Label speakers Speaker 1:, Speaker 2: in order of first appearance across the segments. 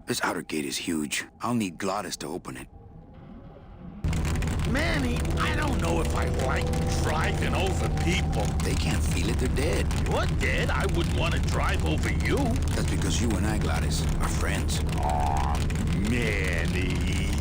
Speaker 1: This outer gate is huge. I'll need Glottis to open it.
Speaker 2: Manny, I don't know if I like driving over people.
Speaker 1: They can't feel it, they're dead.
Speaker 2: You're dead. I wouldn't want to drive over you.
Speaker 1: That's because you and I, Glottis, are friends.
Speaker 2: Aw, Manny.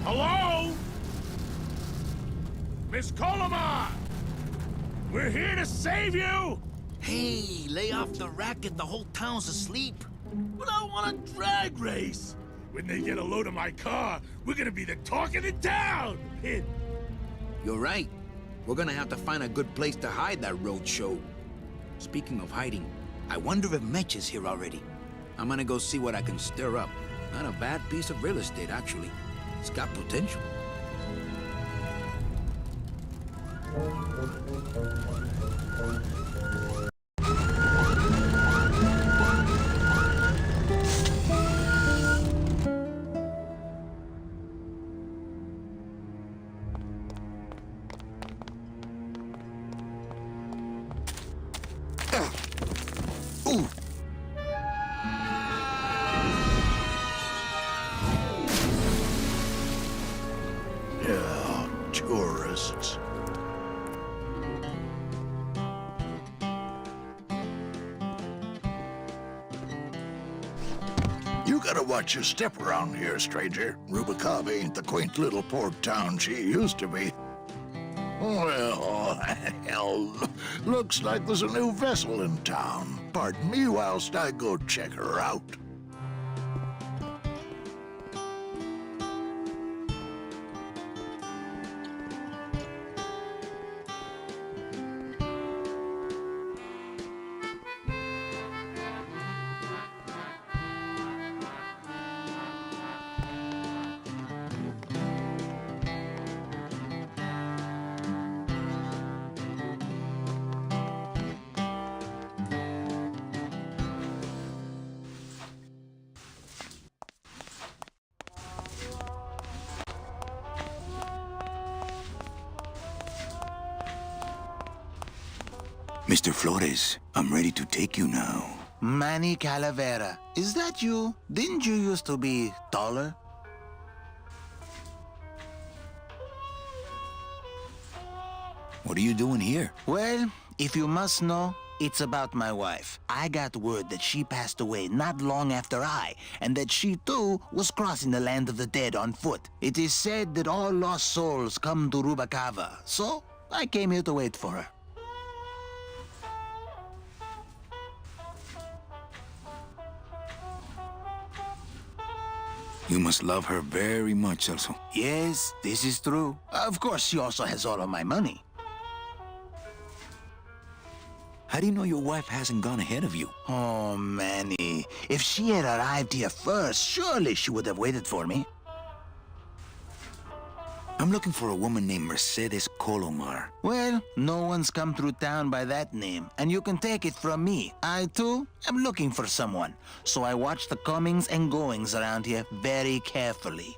Speaker 2: Hello? Miss Colomar! We're here to save you!
Speaker 3: Hey, lay off the racket. The whole town's asleep.
Speaker 2: But I want a drag race! When they get a load of my car, we're gonna be the talk of the town!
Speaker 1: You're right. We're gonna have to find a good place to hide that road show. Speaking of hiding, I wonder if Mitch is here already. I'm gonna go see what I can stir up. Not a bad piece of real estate, actually. It's got potential. Ooh!
Speaker 2: Yeah, tourists.
Speaker 4: You gotta watch your step around here, stranger. Rubicava ain't the quaint little port town she used to be. Well, hell, looks like there's a new vessel in town. Pardon me whilst I go check her out.
Speaker 1: Mr. Flores, I'm ready to take you now.
Speaker 3: Manny Calavera, is that you? Didn't you used to be taller?
Speaker 1: What are you doing here?
Speaker 3: Well, if you must know, it's about my wife. I got word that she passed away not long after I, and that she too was crossing the land of the dead on foot. It is said that all lost souls come to Rubicava, so I came here to wait for her.
Speaker 1: You must love her very much, also.
Speaker 3: Yes, this is true. Of course, she also has all of my money.
Speaker 1: How do you know your wife hasn't gone ahead of you?
Speaker 3: Oh, Manny. If she had arrived here first, surely she would have waited for me.
Speaker 1: I'm looking for a woman named Mercedes Colomar.
Speaker 3: Well, no one's come through town by that name, and you can take it from me. I, too, am looking for someone, so I watch the comings and goings around here very carefully.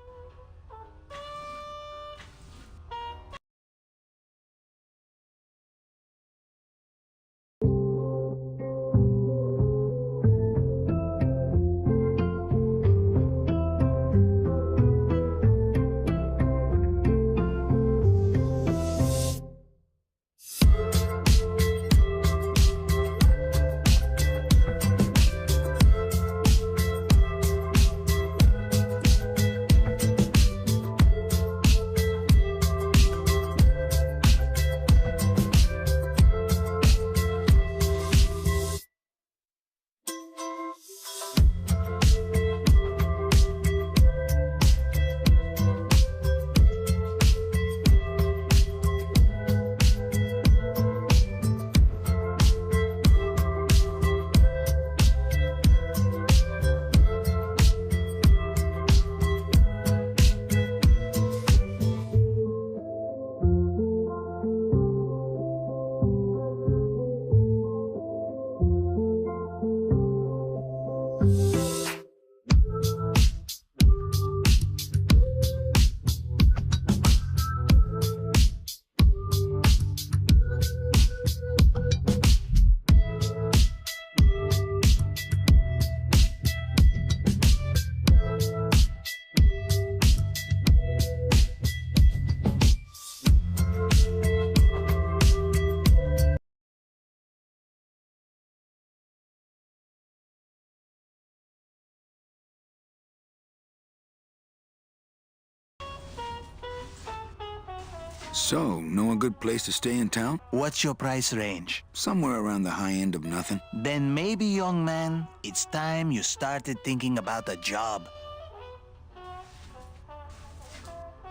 Speaker 1: So, know a good place to stay in town?
Speaker 3: What's your price range?
Speaker 1: Somewhere around the high end of nothing.
Speaker 3: Then maybe, young man, it's time you started thinking about a job.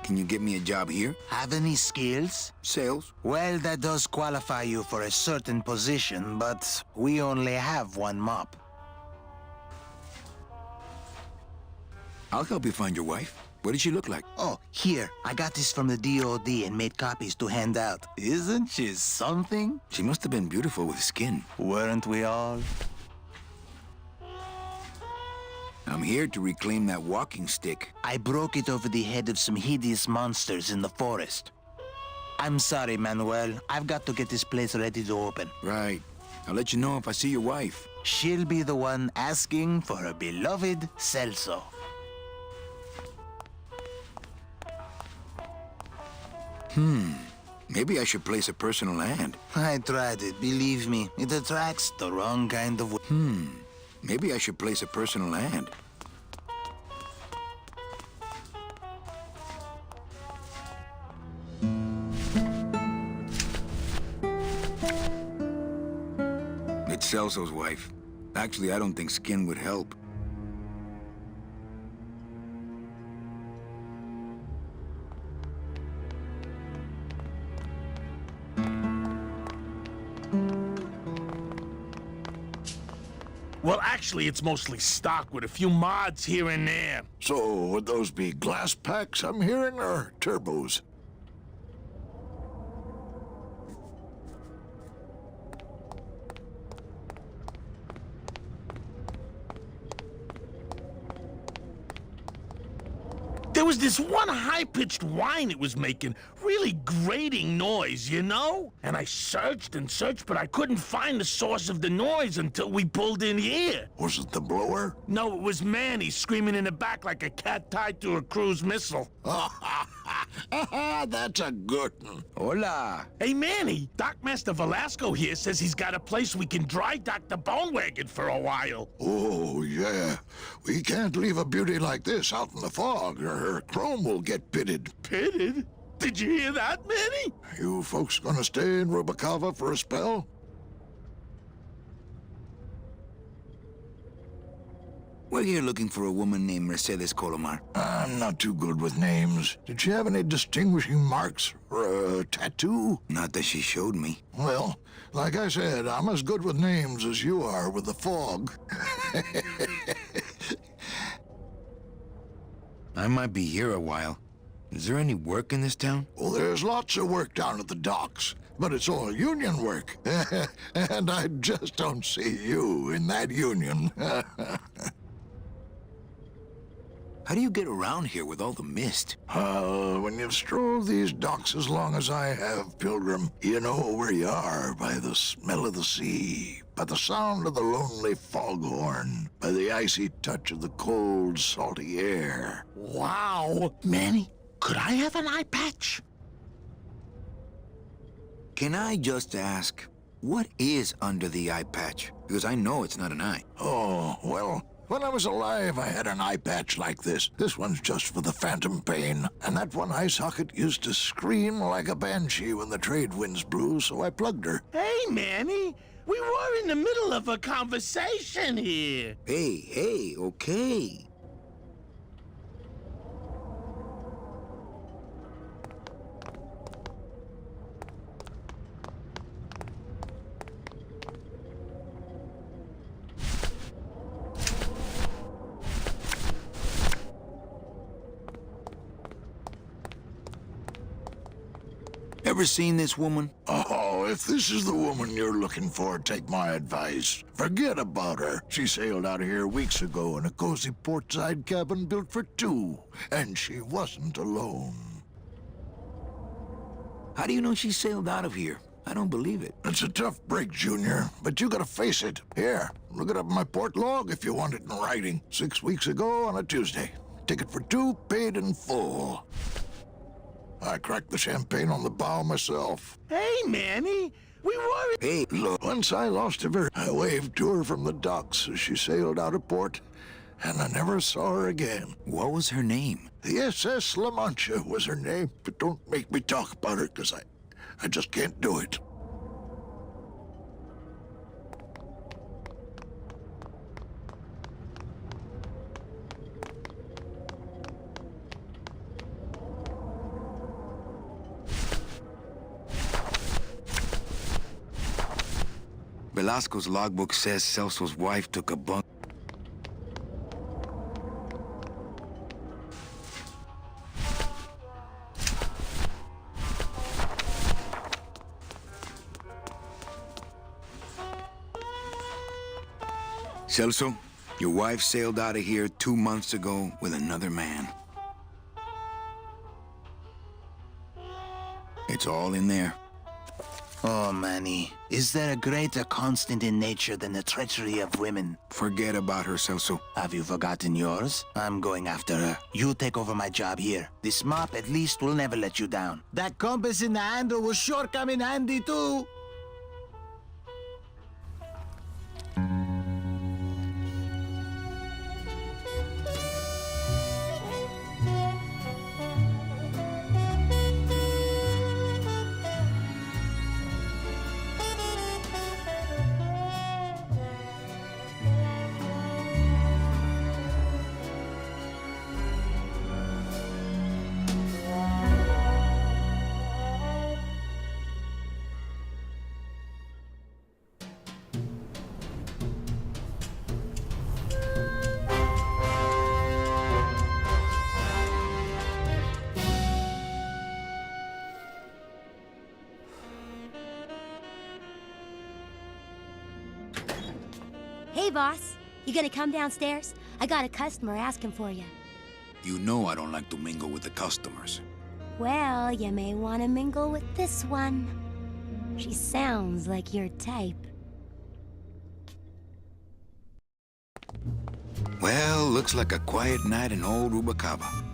Speaker 1: Can you get me a job here?
Speaker 3: Have any skills?
Speaker 1: Sales?
Speaker 3: Well, that does qualify you for a certain position, but we only have one mop.
Speaker 1: I'll help you find your wife. What did she look like?
Speaker 3: Oh, here. I got this from the DOD and made copies to hand out. Isn't she something?
Speaker 1: She must have been beautiful with skin.
Speaker 3: Weren't we all?
Speaker 1: I'm here to reclaim that walking stick.
Speaker 3: I broke it over the head of some hideous monsters in the forest. I'm sorry, Manuel. I've got to get this place ready to open.
Speaker 1: Right. I'll let you know if I see your wife.
Speaker 3: She'll be the one asking for her beloved Celso.
Speaker 1: Maybe I should place a personal ad.
Speaker 3: I tried it, believe me. It attracts the wrong kind of...
Speaker 1: Maybe I should place a personal ad. It's Celso's wife. Actually, I don't think skin would help.
Speaker 2: Well, actually, it's mostly stock with a few mods here and there.
Speaker 4: So, would those be glass packs I'm hearing, or turbos?
Speaker 2: There was this one high-pitched whine it was making, really grating noise, you know? And I searched and searched, but I couldn't find the source of the noise until we pulled in here.
Speaker 4: Was it the blower?
Speaker 2: No, it was Manny screaming in the back like a cat tied to a cruise missile.
Speaker 4: That's a good one.
Speaker 1: Hola.
Speaker 2: Hey, Manny, Dockmaster Velasco here says he's got a place we can dry dock the bone wagon for a while.
Speaker 4: Oh, yeah. We can't leave a beauty like this out in the fog, or her chrome will get pitted.
Speaker 2: Pitted? Did you hear that, Manny?
Speaker 4: You folks gonna stay in Rubacava for a spell?
Speaker 1: We're here looking for a woman named Mercedes Colomar.
Speaker 4: I'm not too good with names. Did she have any distinguishing marks or a tattoo?
Speaker 1: Not that she showed me.
Speaker 4: Well, like I said, I'm as good with names as you are with the fog.
Speaker 1: I might be here a while. Is there any work in this town?
Speaker 4: Well, there's lots of work down at the docks, but it's all union work. And I just don't see you in that union.
Speaker 1: How do you get around here with all the mist?
Speaker 4: When you've strolled these docks as long as I have, Pilgrim, you know where you are by the smell of the sea, by the sound of the lonely foghorn, by the icy touch of the cold, salty air.
Speaker 2: Wow. Manny, could I have an eye patch?
Speaker 1: Can I just ask, what is under the eye patch? Because I know it's not an eye.
Speaker 4: Oh, well, when I was alive, I had an eye patch like this. This one's just for the phantom pain. And that one eye socket used to scream like a banshee when the trade winds blew, so I plugged her.
Speaker 2: Hey, Manny, we were in the middle of a conversation here.
Speaker 1: Hey, okay. Ever seen this woman?
Speaker 4: Oh, if this is the woman you're looking for, take my advice. Forget about her. She sailed out of here weeks ago in a cozy portside cabin built for two, and she wasn't alone.
Speaker 1: How do you know she sailed out of here? I don't believe it.
Speaker 4: It's a tough break, Junior, but you gotta face it. Here, look it up in my port log if you want it in writing. 6 weeks ago on a Tuesday. Ticket for two, paid in full. I cracked the champagne on the bow myself.
Speaker 2: Hey, Manny, we were...
Speaker 4: Hey, look, once I lost of her, I waved to her from the docks as she sailed out of port, and I never saw her again.
Speaker 1: What was her name?
Speaker 4: The SS La Mancha was her name, but don't make me talk about her, because I just can't do it.
Speaker 1: Velasco's logbook says Celso's wife took a bunk. Celso, your wife sailed out of here 2 months ago with another man. It's all in there.
Speaker 3: Oh, Manny, is there a greater constant in nature than the treachery of women?
Speaker 1: Forget about her, Celso.
Speaker 3: Have you forgotten yours? I'm going after her. You take over my job here. This mop at least will never let you down. That compass in the handle will sure come in handy, too.
Speaker 5: Hey, boss. You gonna come downstairs? I got a customer asking for you.
Speaker 1: You know I don't like to mingle with the customers.
Speaker 5: Well, you may want to mingle with this one. She sounds like your type.
Speaker 1: Well, looks like a quiet night in old Rubacava.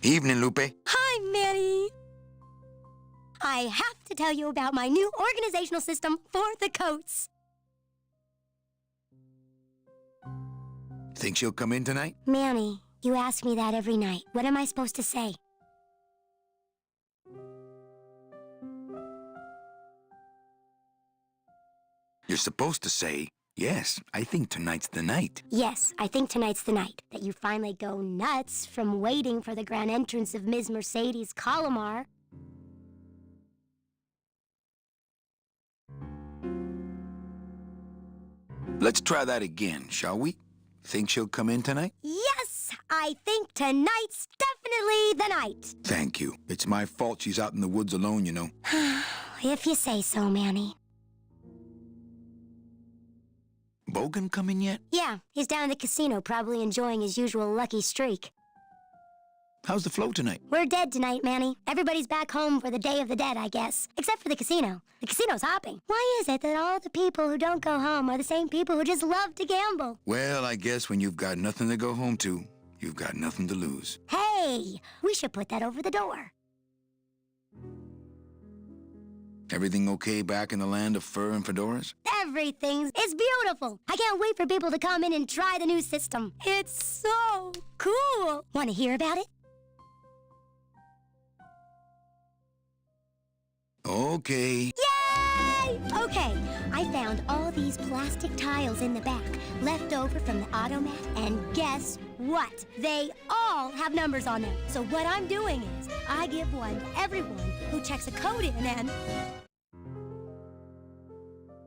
Speaker 1: Evening, Lupe.
Speaker 5: Hi, Manny. I have to tell you about my new organizational system for the coats.
Speaker 1: Think she'll come in tonight?
Speaker 5: Manny, you ask me that every night. What am I supposed to say?
Speaker 1: You're supposed to say, yes, I think tonight's the night.
Speaker 5: Yes, I think tonight's the night that you finally go nuts from waiting for the grand entrance of Ms. Mercedes Colomar.
Speaker 1: Let's try that again, shall we? Think she'll come in tonight?
Speaker 5: Yes, I think tonight's definitely the night.
Speaker 1: Thank you. It's my fault she's out in the woods alone, you know.
Speaker 5: If you say so, Manny.
Speaker 1: Bogan come in yet?
Speaker 5: Yeah, he's down at the casino, probably enjoying his usual lucky streak.
Speaker 1: How's the flow tonight?
Speaker 5: We're dead tonight, Manny. Everybody's back home for the Day of the Dead, I guess. Except for the casino. The casino's hopping. Why is it that all the people who don't go home are the same people who just love to gamble?
Speaker 1: Well, I guess when you've got nothing to go home to, you've got nothing to lose.
Speaker 5: Hey, we should put that over the door.
Speaker 1: Everything okay back in the land of fur and fedoras?
Speaker 5: Everything's beautiful. I can't wait for people to come in and try the new system. It's so cool. Want to hear about it?
Speaker 1: Okay.
Speaker 5: Yay! Okay, I found all these plastic tiles in the back, left over from the automat, and guess what? They all have numbers on them. So what I'm doing is, I give one to everyone who checks a code in and...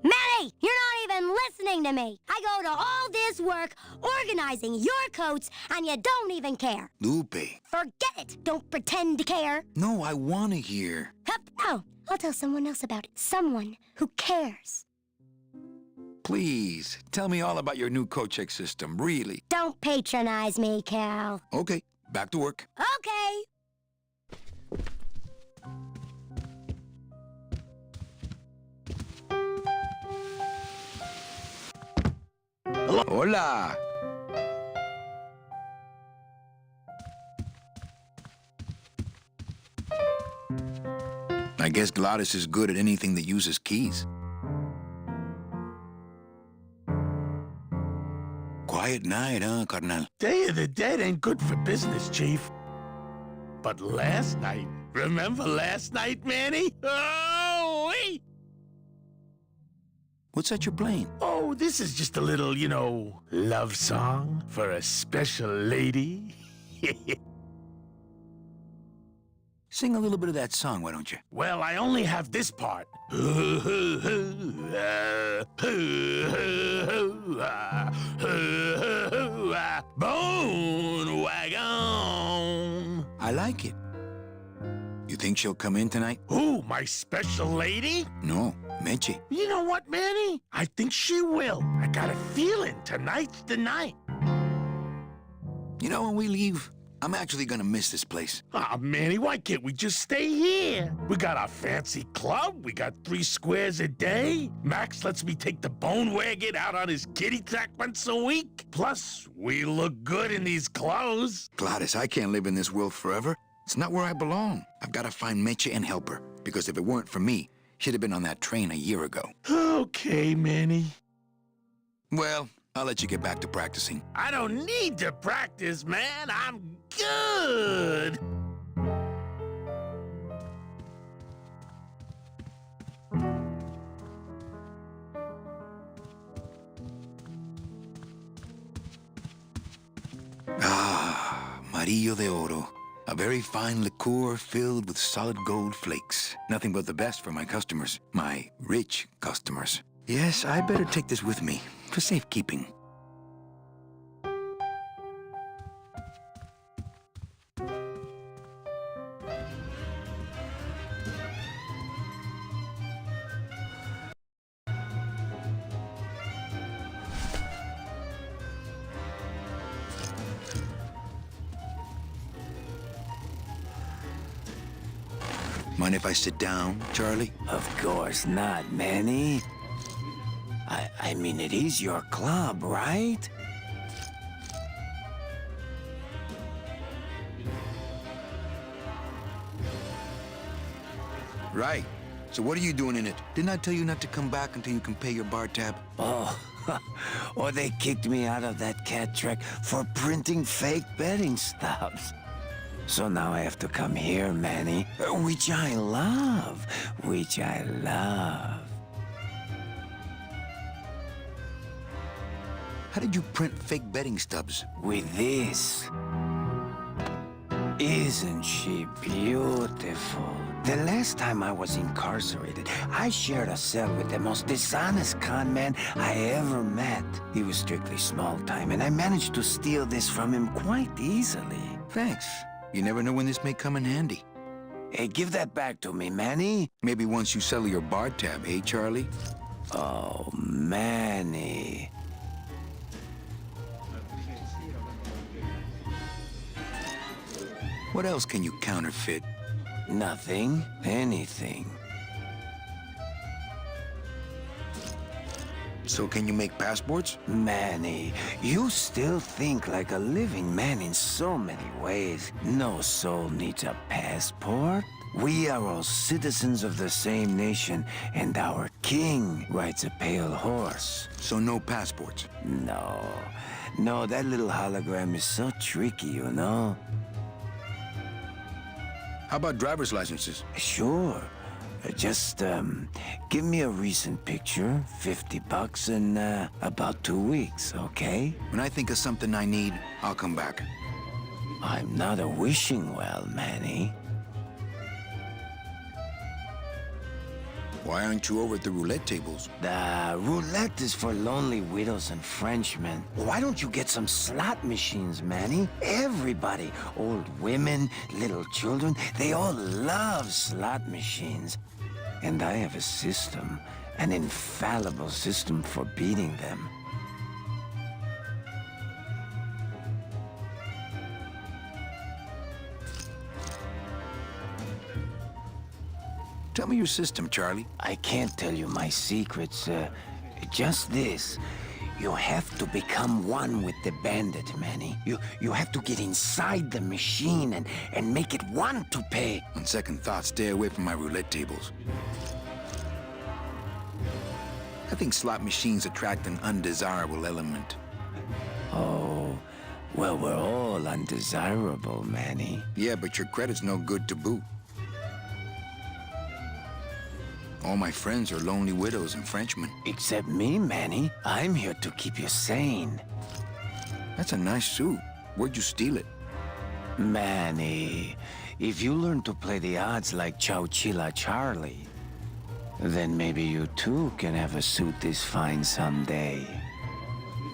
Speaker 5: Manny, you're not even listening to me. I go to all this work organizing your coats, and you don't even care.
Speaker 1: Lupe.
Speaker 5: Forget it. Don't pretend to care.
Speaker 1: No, I want to hear.
Speaker 5: Hup, no. I'll tell someone else about it. Someone who cares.
Speaker 1: Please, tell me all about your new coat check system, really.
Speaker 5: Don't patronize me, Cal.
Speaker 1: Okay, back to work.
Speaker 5: Okay.
Speaker 1: Hola. I guess Gladys is good at anything that uses keys. Quiet night, huh, carnal?
Speaker 2: Day of the Dead ain't good for business, Chief. But last night, remember last night, Manny? Oh, wait!
Speaker 1: What's that you're playing?
Speaker 2: Oh, this is just a little, you know, love song for a special lady.
Speaker 1: Sing a little bit of that song, why don't you?
Speaker 2: Well, I only have this part. Bone wagon.
Speaker 1: I like it. You think she'll come in tonight?
Speaker 2: Who, my special lady?
Speaker 1: No, Meche.
Speaker 2: You know what, Manny? I think she will. I got a feeling tonight's the night.
Speaker 1: You know, when we leave, I'm actually gonna miss this place.
Speaker 2: Aw, Manny, why can't we just stay here? We got our fancy club, we got 3 squares a day. Max lets me take the bone wagon out on his kitty track once a week. Plus, we look good in these clothes.
Speaker 1: Gladys, I can't live in this world forever. It's not where I belong. I've got to find Meche and help her, because if it weren't for me, she'd have been on that train a year ago.
Speaker 2: Okay, Manny.
Speaker 1: Well, I'll let you get back to practicing.
Speaker 2: I don't need to practice, man. I'm good.
Speaker 1: Ah, Marillo de Oro. A very fine liqueur filled with solid gold flakes. Nothing but the best for my customers. My rich customers. Yes, I better take this with me for safekeeping. Mind if I sit down, Charlie?
Speaker 6: Of course not, Manny. I mean, it is your club, right?
Speaker 1: Right. So what are you doing in it? Didn't I tell you not to come back until you can pay your bar tab?
Speaker 6: Oh, or they kicked me out of that cat track for printing fake betting stubs. So now I have to come here, Manny, which I love, which I love.
Speaker 1: How did you print fake betting stubs?
Speaker 6: With this. Isn't she beautiful? The last time I was incarcerated, I shared a cell with the most dishonest con man I ever met. He was strictly small time, and I managed to steal this from him quite easily.
Speaker 1: Thanks. You never know when this may come in handy.
Speaker 6: Hey, give that back to me, Manny.
Speaker 1: Maybe once you settle your bar tab, eh, Charlie?
Speaker 6: Oh, Manny.
Speaker 1: What else can you counterfeit?
Speaker 6: Nothing. Anything.
Speaker 1: So can you make passports?
Speaker 6: Manny, you still think like a living man in so many ways. No soul needs a passport. We are all citizens of the same nation, and our king rides a pale horse.
Speaker 1: So no passports?
Speaker 6: No, that little hologram is so tricky, you know?
Speaker 1: How about driver's licenses?
Speaker 6: Sure. Just, give me a recent picture, $50 in, about 2 weeks, okay?
Speaker 1: When I think of something I need, I'll come back.
Speaker 6: I'm not a wishing well, Manny.
Speaker 1: Why aren't you over at the roulette tables?
Speaker 6: The roulette is for lonely widows and Frenchmen. Why don't you get some slot machines, Manny? Everybody, old women, little children, they all love slot machines. And I have a system, an infallible system for beating them.
Speaker 1: Tell me your system, Charlie.
Speaker 6: I can't tell you my secrets, just this. You have to become one with the bandit, Manny. You have to get inside the machine and make it want to pay.
Speaker 1: On second thought, stay away from my roulette tables. I think slot machines attract an undesirable element.
Speaker 6: Oh, well, we're all undesirable, Manny.
Speaker 1: Yeah, but your credit's no good to boot. All my friends are lonely widows and Frenchmen.
Speaker 6: Except me, Manny. I'm here to keep you sane.
Speaker 1: That's a nice suit. Where'd you steal it?
Speaker 6: Manny, if you learn to play the odds like Chowchilla Charlie, then maybe you too can have a suit this fine someday.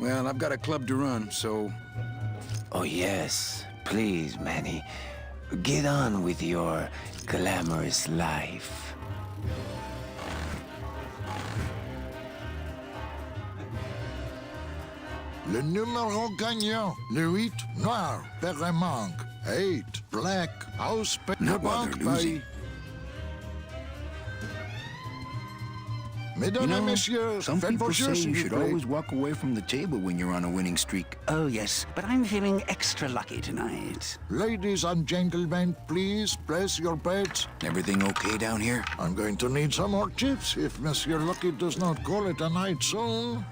Speaker 1: Well, I've got a club to run, so...
Speaker 6: Oh yes, please, Manny. Get on with your glamorous life.
Speaker 4: Le numéro gagnant, le 8 noir, père manque. 8 black, house pay.
Speaker 1: Not while they're losing.
Speaker 4: Mesdames et messieurs,
Speaker 1: some
Speaker 4: faites vos
Speaker 1: people
Speaker 4: jeux,
Speaker 1: say you
Speaker 4: s'il
Speaker 1: should
Speaker 4: vous plaît.
Speaker 1: always walk away from the table when you're on a winning streak.
Speaker 7: Oh, yes, but I'm feeling extra lucky tonight.
Speaker 4: Ladies and gentlemen, please place your bets.
Speaker 1: Everything okay down here?
Speaker 4: I'm going to need some more chips if Monsieur Lucky does not call it a night soon.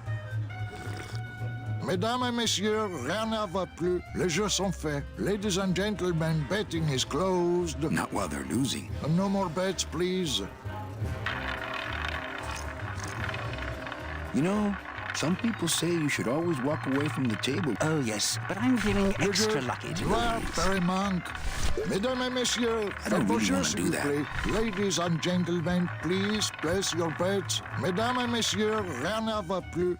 Speaker 4: Mesdames et messieurs, rien ne va plus. Les jeux sont faits. Ladies and gentlemen, betting is closed.
Speaker 1: Not while they're losing.
Speaker 4: No more bets, please.
Speaker 1: You know, some people say you should always walk away from the table.
Speaker 7: Oh, yes, but I'm feeling
Speaker 4: Le
Speaker 7: extra
Speaker 4: jeu
Speaker 7: lucky
Speaker 4: noir,
Speaker 7: tonight.
Speaker 4: père manque. Mesdames et messieurs,
Speaker 1: I don't
Speaker 4: faites vos
Speaker 1: really
Speaker 4: jeux,
Speaker 1: wanna
Speaker 4: s'il
Speaker 1: do
Speaker 4: vous
Speaker 1: that.
Speaker 4: plaît. Ladies and gentlemen, please place your bets. Mesdames et messieurs, rien ne va plus.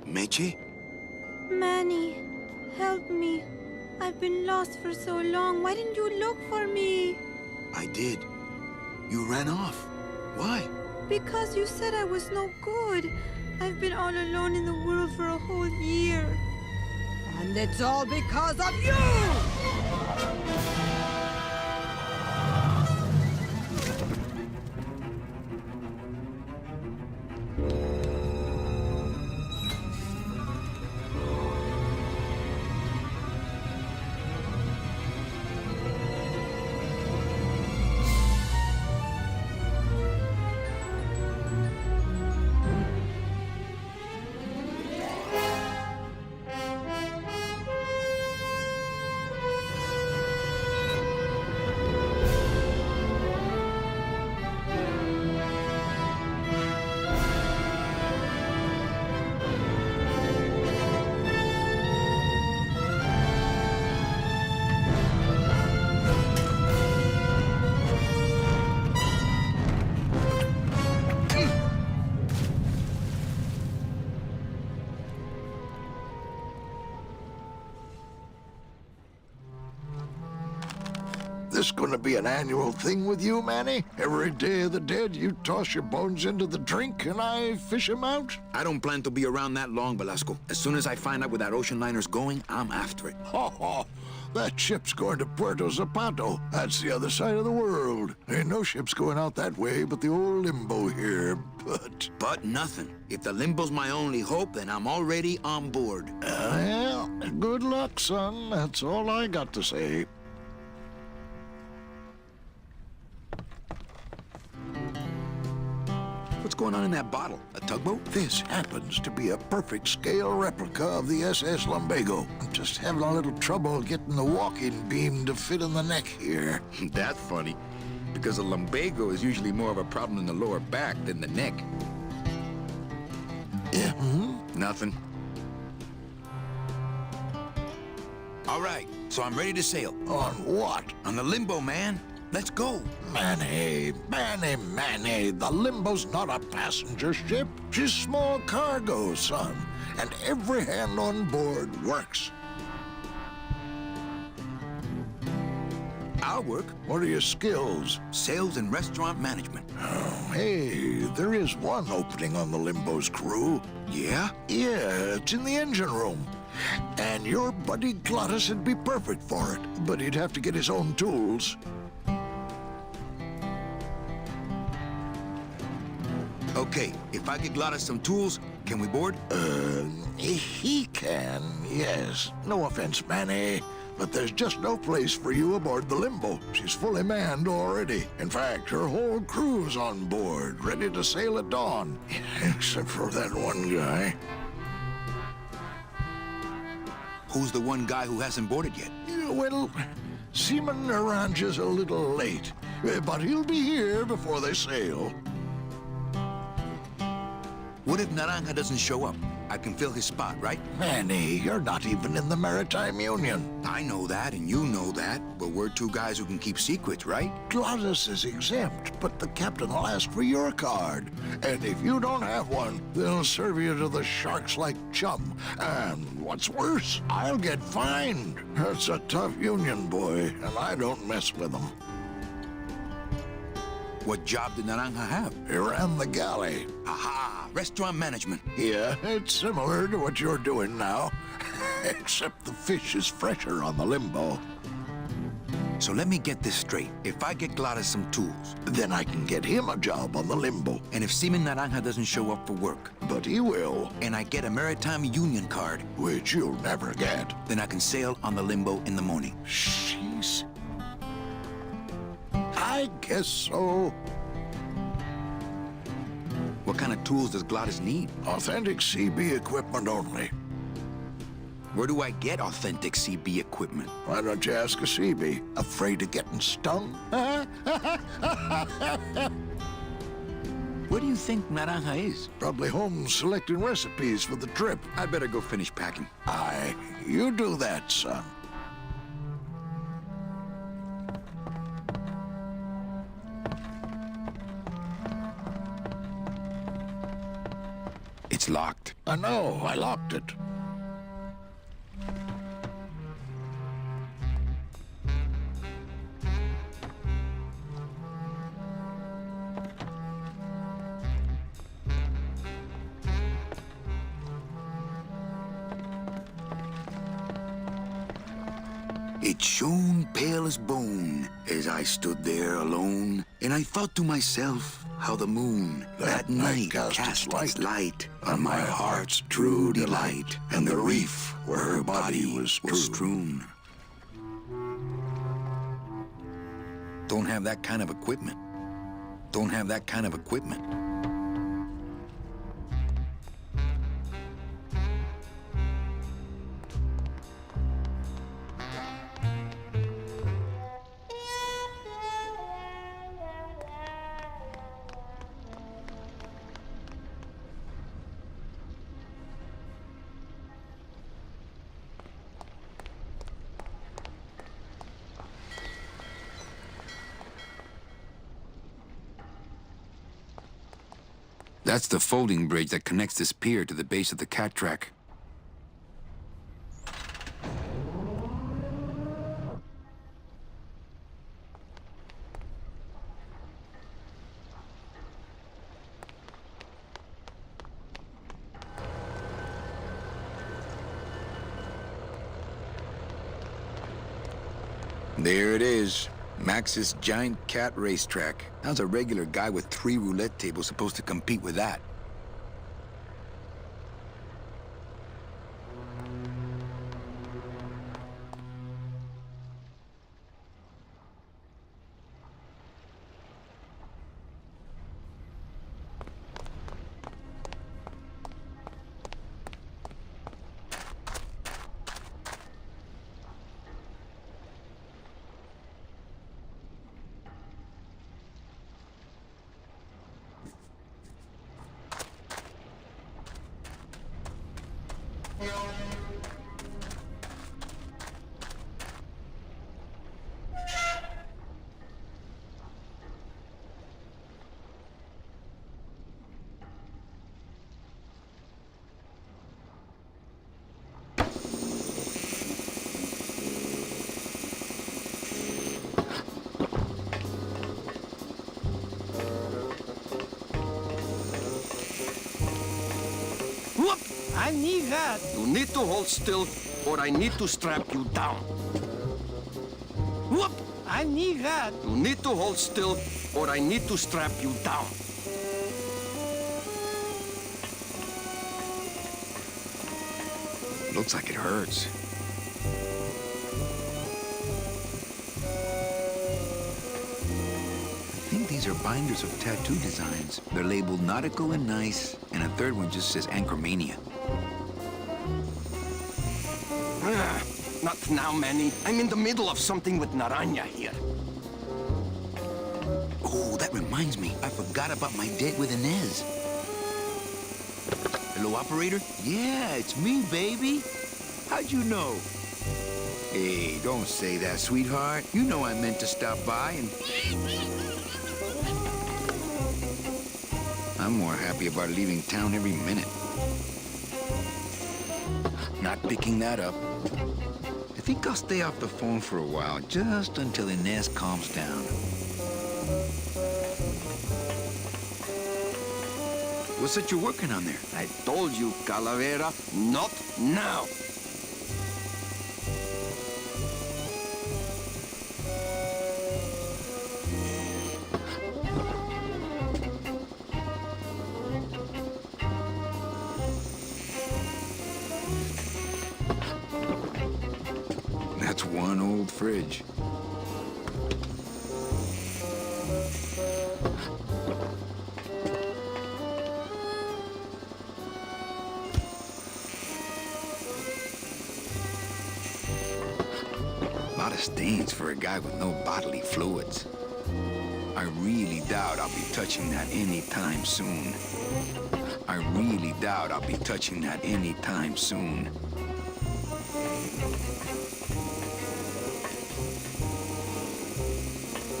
Speaker 1: Meche?
Speaker 8: Manny, help me. I've been lost for so long. Why didn't you look for me?
Speaker 1: I did. You ran off. Why?
Speaker 8: Because you said I was no good. I've been all alone in the world for a whole year. And it's all because of you!
Speaker 4: This gonna be an annual thing with you, Manny? Every Day of the Dead, you toss your bones into the drink and I fish 'em out?
Speaker 1: I don't plan to be around that long, Velasco. As soon as I find out where that ocean liner's going, I'm after it.
Speaker 4: Ho ho! That ship's going to Puerto Zapato. That's the other side of the world. Ain't no ships going out that way but the old Limbo here,
Speaker 1: But nothing. If the Limbo's my only hope, then I'm already on board.
Speaker 4: Well, good luck, son. That's all I got to say.
Speaker 1: What's going on in that bottle? A tugboat?
Speaker 4: This happens to be a perfect scale replica of the SS Lumbago. I'm just having a little trouble getting the walking beam to fit in the neck here.
Speaker 1: That's funny, because a lumbago is usually more of a problem in the lower back than the neck.
Speaker 4: Yeah,
Speaker 1: Nothing. All right, so I'm ready to sail.
Speaker 4: On what?
Speaker 1: On the Limbo, man. Let's go.
Speaker 4: Manny, the Limbo's not a passenger ship. She's small cargo, son. And every hand on board works.
Speaker 1: I'll work.
Speaker 4: What are your skills?
Speaker 1: Sales and restaurant management.
Speaker 4: Oh, hey, there is one opening on the Limbo's crew.
Speaker 1: Yeah?
Speaker 4: Yeah, it's in the engine room. And your buddy Glottis would be perfect for it, but he'd have to get his own tools.
Speaker 1: Okay, if I get Glottis some tools, can we board?
Speaker 4: He can, yes. No offense, Manny, but there's just no place for you aboard the Limbo. She's fully manned already. In fact, her whole crew's on board, ready to sail at dawn. Except for that one guy.
Speaker 1: Who's the one guy who hasn't boarded yet?
Speaker 4: Well, Seaman Naranja's a little late, but he'll be here before they sail.
Speaker 1: What if Naranja doesn't show up? I can fill his spot, right?
Speaker 4: Manny, you're not even in the Maritime Union.
Speaker 1: I know that, and you know that, but we're two guys who can keep secrets, right?
Speaker 4: Glottis is exempt, but the captain will ask for your card. And if you don't have one, they'll serve you to the sharks like chum. And what's worse, I'll get fined. That's a tough union, boy, and I don't mess with them.
Speaker 1: What job did Naranja have?
Speaker 4: He ran the galley.
Speaker 1: Aha! Restaurant management.
Speaker 4: Yeah, it's similar to what you're doing now. Except the fish is fresher on the Limbo.
Speaker 1: So let me get this straight. If I get Glottis some tools,
Speaker 4: Then I can get him a job on the Limbo.
Speaker 1: and if Seaman Naranja doesn't show up for work,
Speaker 4: But he will,
Speaker 1: and I get a Maritime Union card,
Speaker 4: which you'll never get.
Speaker 1: then I can sail on the Limbo in the morning.
Speaker 4: Jeez. I guess so.
Speaker 1: What kind of tools does Glottis need?
Speaker 4: Authentic CB equipment only.
Speaker 1: Where do I get authentic CB equipment?
Speaker 4: Why don't you ask a CB? Afraid of getting stung?
Speaker 1: Where do you think Naranja is?
Speaker 4: Probably home selecting recipes for the trip.
Speaker 1: I'd better go finish packing.
Speaker 4: Aye, you do that, son.
Speaker 1: It's locked.
Speaker 4: I know, I locked it.
Speaker 1: It shone pale as bone as I stood there alone, and I thought to myself how the moon that night cast its light on my heart's true delight, and the reef where her body was strewn. Don't have that kind of equipment. Don't have that kind of equipment. That's the folding bridge that connects this pier to the base of the cat track. There it is. Max's giant cat racetrack. How's a regular guy with 3 roulette tables supposed to compete with that?
Speaker 6: Whoop!
Speaker 7: I need that.
Speaker 6: You need to hold still, or I need to strap you down. Whoop!
Speaker 7: I need that.
Speaker 6: You need to hold still, or I need to strap you down.
Speaker 1: Looks like it hurts. I think these are binders of tattoo designs. They're labeled nautical and nice, and a third one just says Anchormania.
Speaker 6: Not now, Manny. I'm in the middle of something with Naranja here.
Speaker 1: Oh, that reminds me. I forgot about my date with Inez. Hello, operator? Yeah, it's me, baby. How'd you know? Hey, don't say that, sweetheart. You know I meant to stop by and... I'm more happy about leaving town every minute. Not picking that up. I think I'll stay off the phone for a while, just until Inez calms down. What's that you're working on there?
Speaker 6: I told you, Calavera, not now.
Speaker 1: That's one old fridge. A lot of stains for a guy with no bodily fluids. I really doubt I'll be touching that anytime soon. I really doubt I'll be touching that anytime soon.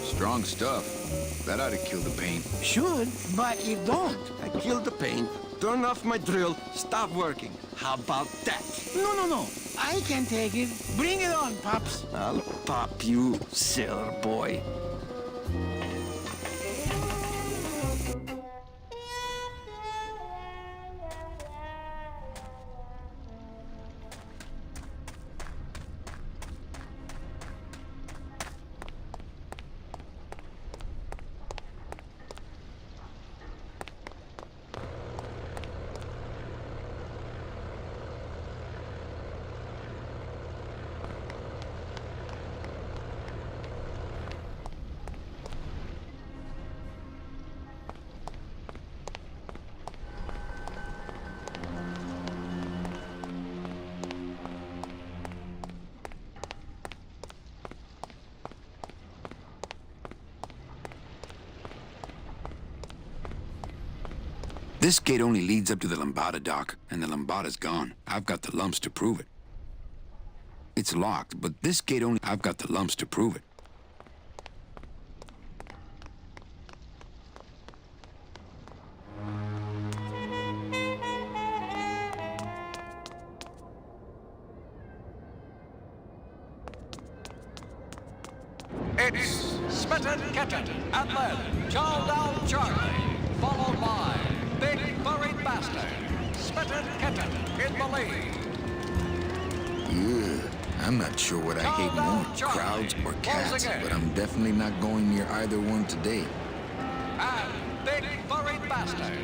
Speaker 1: Strong stuff. That ought to kill the pain.
Speaker 7: Should, but it don't.
Speaker 6: I killed the pain, turn off my drill, stop working. How about that?
Speaker 7: No. I can take it. Bring it on, Pops.
Speaker 6: I'll pop you, sailor boy.
Speaker 1: This gate only leads up to the Lambada dock, and the Lambada's gone. I've got the lumps to prove it. It's locked, but this gate only... I've got the lumps to prove it.
Speaker 9: It's Smitten Kitten and then Charles Down Charlie, followed by Big Furry Bastard. Smitten Kitten in the lead.
Speaker 1: Ugh, I'm not sure what I hate more, crowds or cats, but I'm definitely not going near either one today.
Speaker 9: And Big Furry Bastard.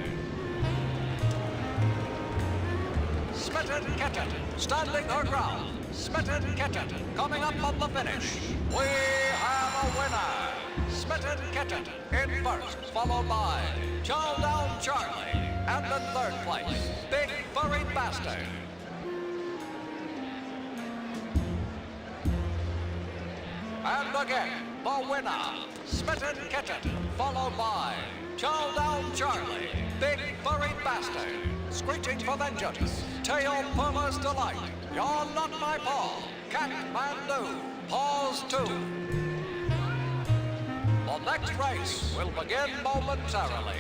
Speaker 9: Smitten Kitten, standing her ground. Smitten Kitten, coming up on the finish. We have a winner. Smitten Kitten in first, followed by Chow Down Charlie. And in third place, Big Furry Bastard. And again, the winner, Smitten Kitten, followed by Chow Down Charlie, Big Furry Bastard, Screeching for Vengeance, Tail Puma's Delight, You're Not My Paw, Cat Mandu, Paws 2. The next race will begin momentarily.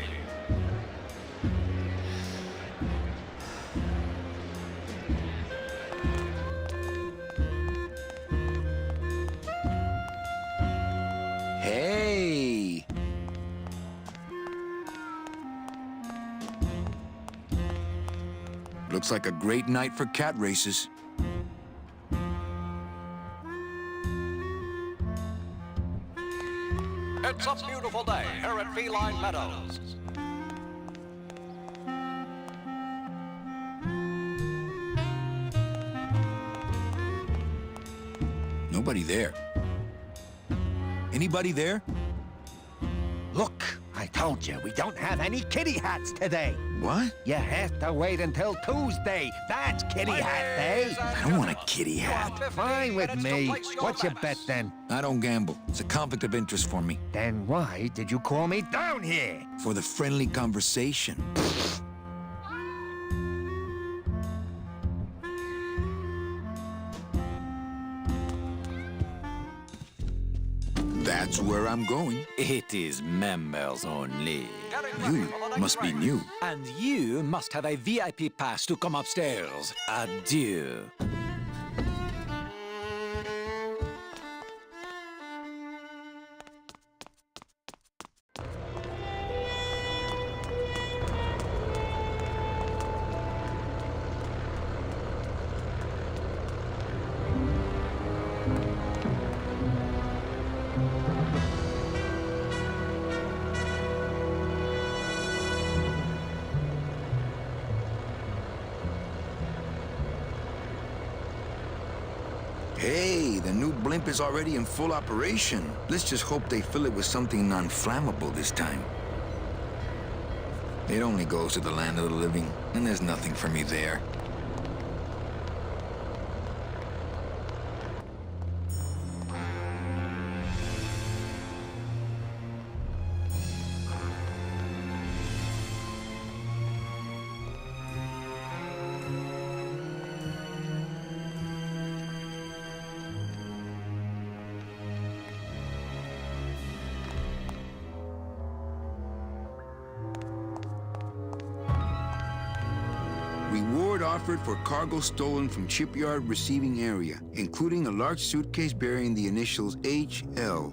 Speaker 1: Hey! Looks like a great night for cat races.
Speaker 9: It's a beautiful day here at Feline Meadows.
Speaker 1: Nobody there. Anybody there?
Speaker 10: Look, I told you, we don't have any kitty hats today.
Speaker 1: What?
Speaker 10: You have to wait until Tuesday. That's kitty hat day.
Speaker 1: I don't want a kitty hat.
Speaker 10: Fine with me. What's your bet then?
Speaker 1: I don't gamble. It's a conflict of interest for me.
Speaker 10: Then why did you call me down here?
Speaker 1: For the friendly conversation. That's where I'm going.
Speaker 11: It is members only.
Speaker 1: You must be new.
Speaker 11: And you must have a VIP pass to come upstairs. Adieu.
Speaker 1: Hey, the new blimp is already in full operation. Let's just hope they fill it with something non-flammable this time. It only goes to the land of the living, and there's nothing for me there. Reward offered for cargo stolen from shipyard receiving area, including a large suitcase bearing the initials HL.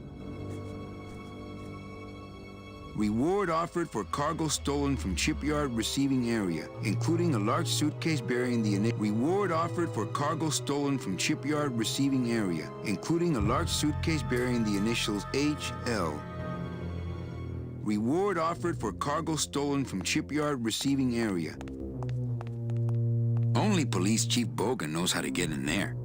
Speaker 1: Reward offered for cargo stolen from shipyard receiving area, including a large suitcase bearing the Reward offered for cargo stolen from shipyard receiving area, including a large suitcase bearing the initials HL. Reward offered for cargo stolen from shipyard receiving area. Only Police Chief Bogan knows how to get in there.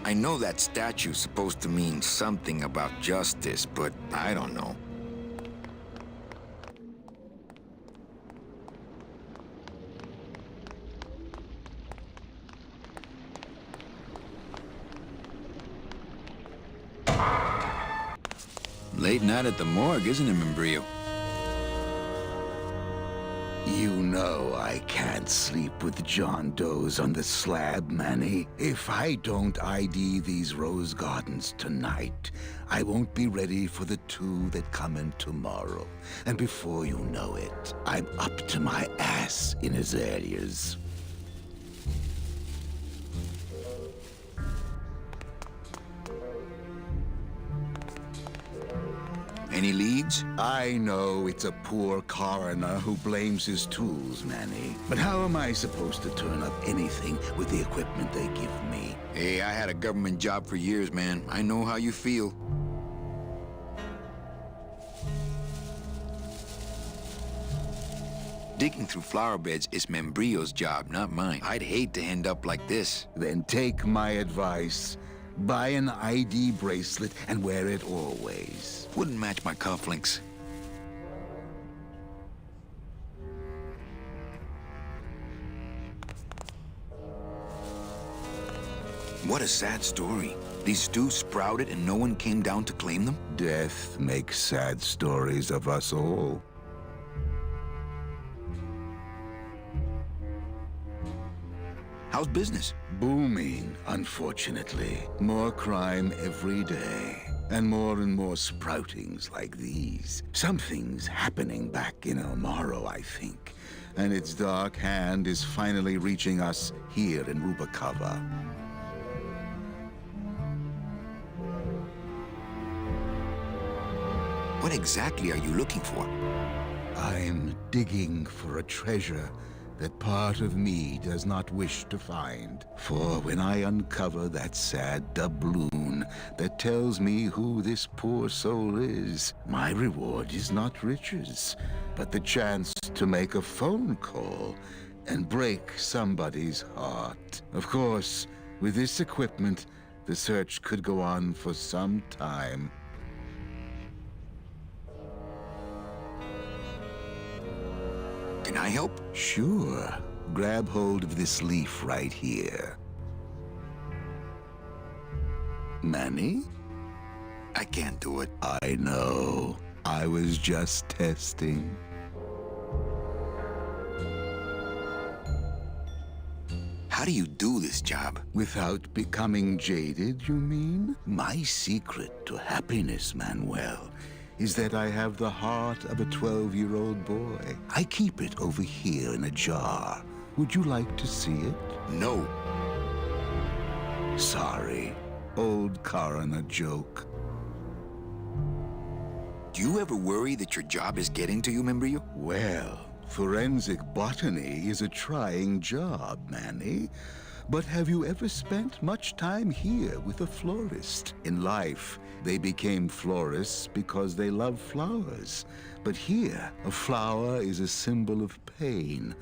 Speaker 1: I know that statue's supposed to mean something about justice, but I don't know. Late night at the morgue, isn't it, Membrillo?
Speaker 4: You know I can't sleep with John Doe's on the slab, Manny. If I don't ID these rose gardens tonight, I won't be ready for the two that come in tomorrow. And before you know it, I'm up to my ass in azaleas.
Speaker 1: Any leads?
Speaker 4: I know it's a poor coroner who blames his tools, Manny. But how am I supposed to turn up anything with the equipment they give me?
Speaker 1: Hey, I had a government job for years, man. I know how you feel. Digging through flower beds is Membrillo's job, not mine. I'd hate to end up like this.
Speaker 4: Then take my advice. Buy an ID bracelet and wear it always.
Speaker 1: Wouldn't match my cufflinks. What a sad story. These stews sprouted and no one came down to claim them?
Speaker 4: Death makes sad stories of us all.
Speaker 1: How's business?
Speaker 4: Booming, unfortunately. More crime every day. And more sproutings like these. Something's happening back in El Morro, I think. And its dark hand is finally reaching us here in Rubacava.
Speaker 1: What exactly are you looking for?
Speaker 4: I'm digging for a treasure that part of me does not wish to find. For when I uncover that sad doubloon that tells me who this poor soul is, my reward is not riches, but the chance to make a phone call and break somebody's heart. Of course, with this equipment, the search could go on for some time.
Speaker 1: Can I help?
Speaker 4: Sure. Grab hold of this leaf right here. Manny?
Speaker 1: I can't do it.
Speaker 4: I know. I was just testing.
Speaker 1: How do you do this job?
Speaker 4: Without becoming jaded, you mean? My secret to happiness, Manuel, is that I have the heart of a 12-year-old boy. I keep it over here in a jar. Would you like to see it?
Speaker 1: No.
Speaker 4: Sorry. Old coroner joke.
Speaker 1: Do you ever worry that your job is getting to you, Membrillo?
Speaker 4: Well, forensic botany is a trying job, Manny. But have you ever spent much time here with a florist? In life, they became florists because they love flowers. But here, a flower is a symbol of pain,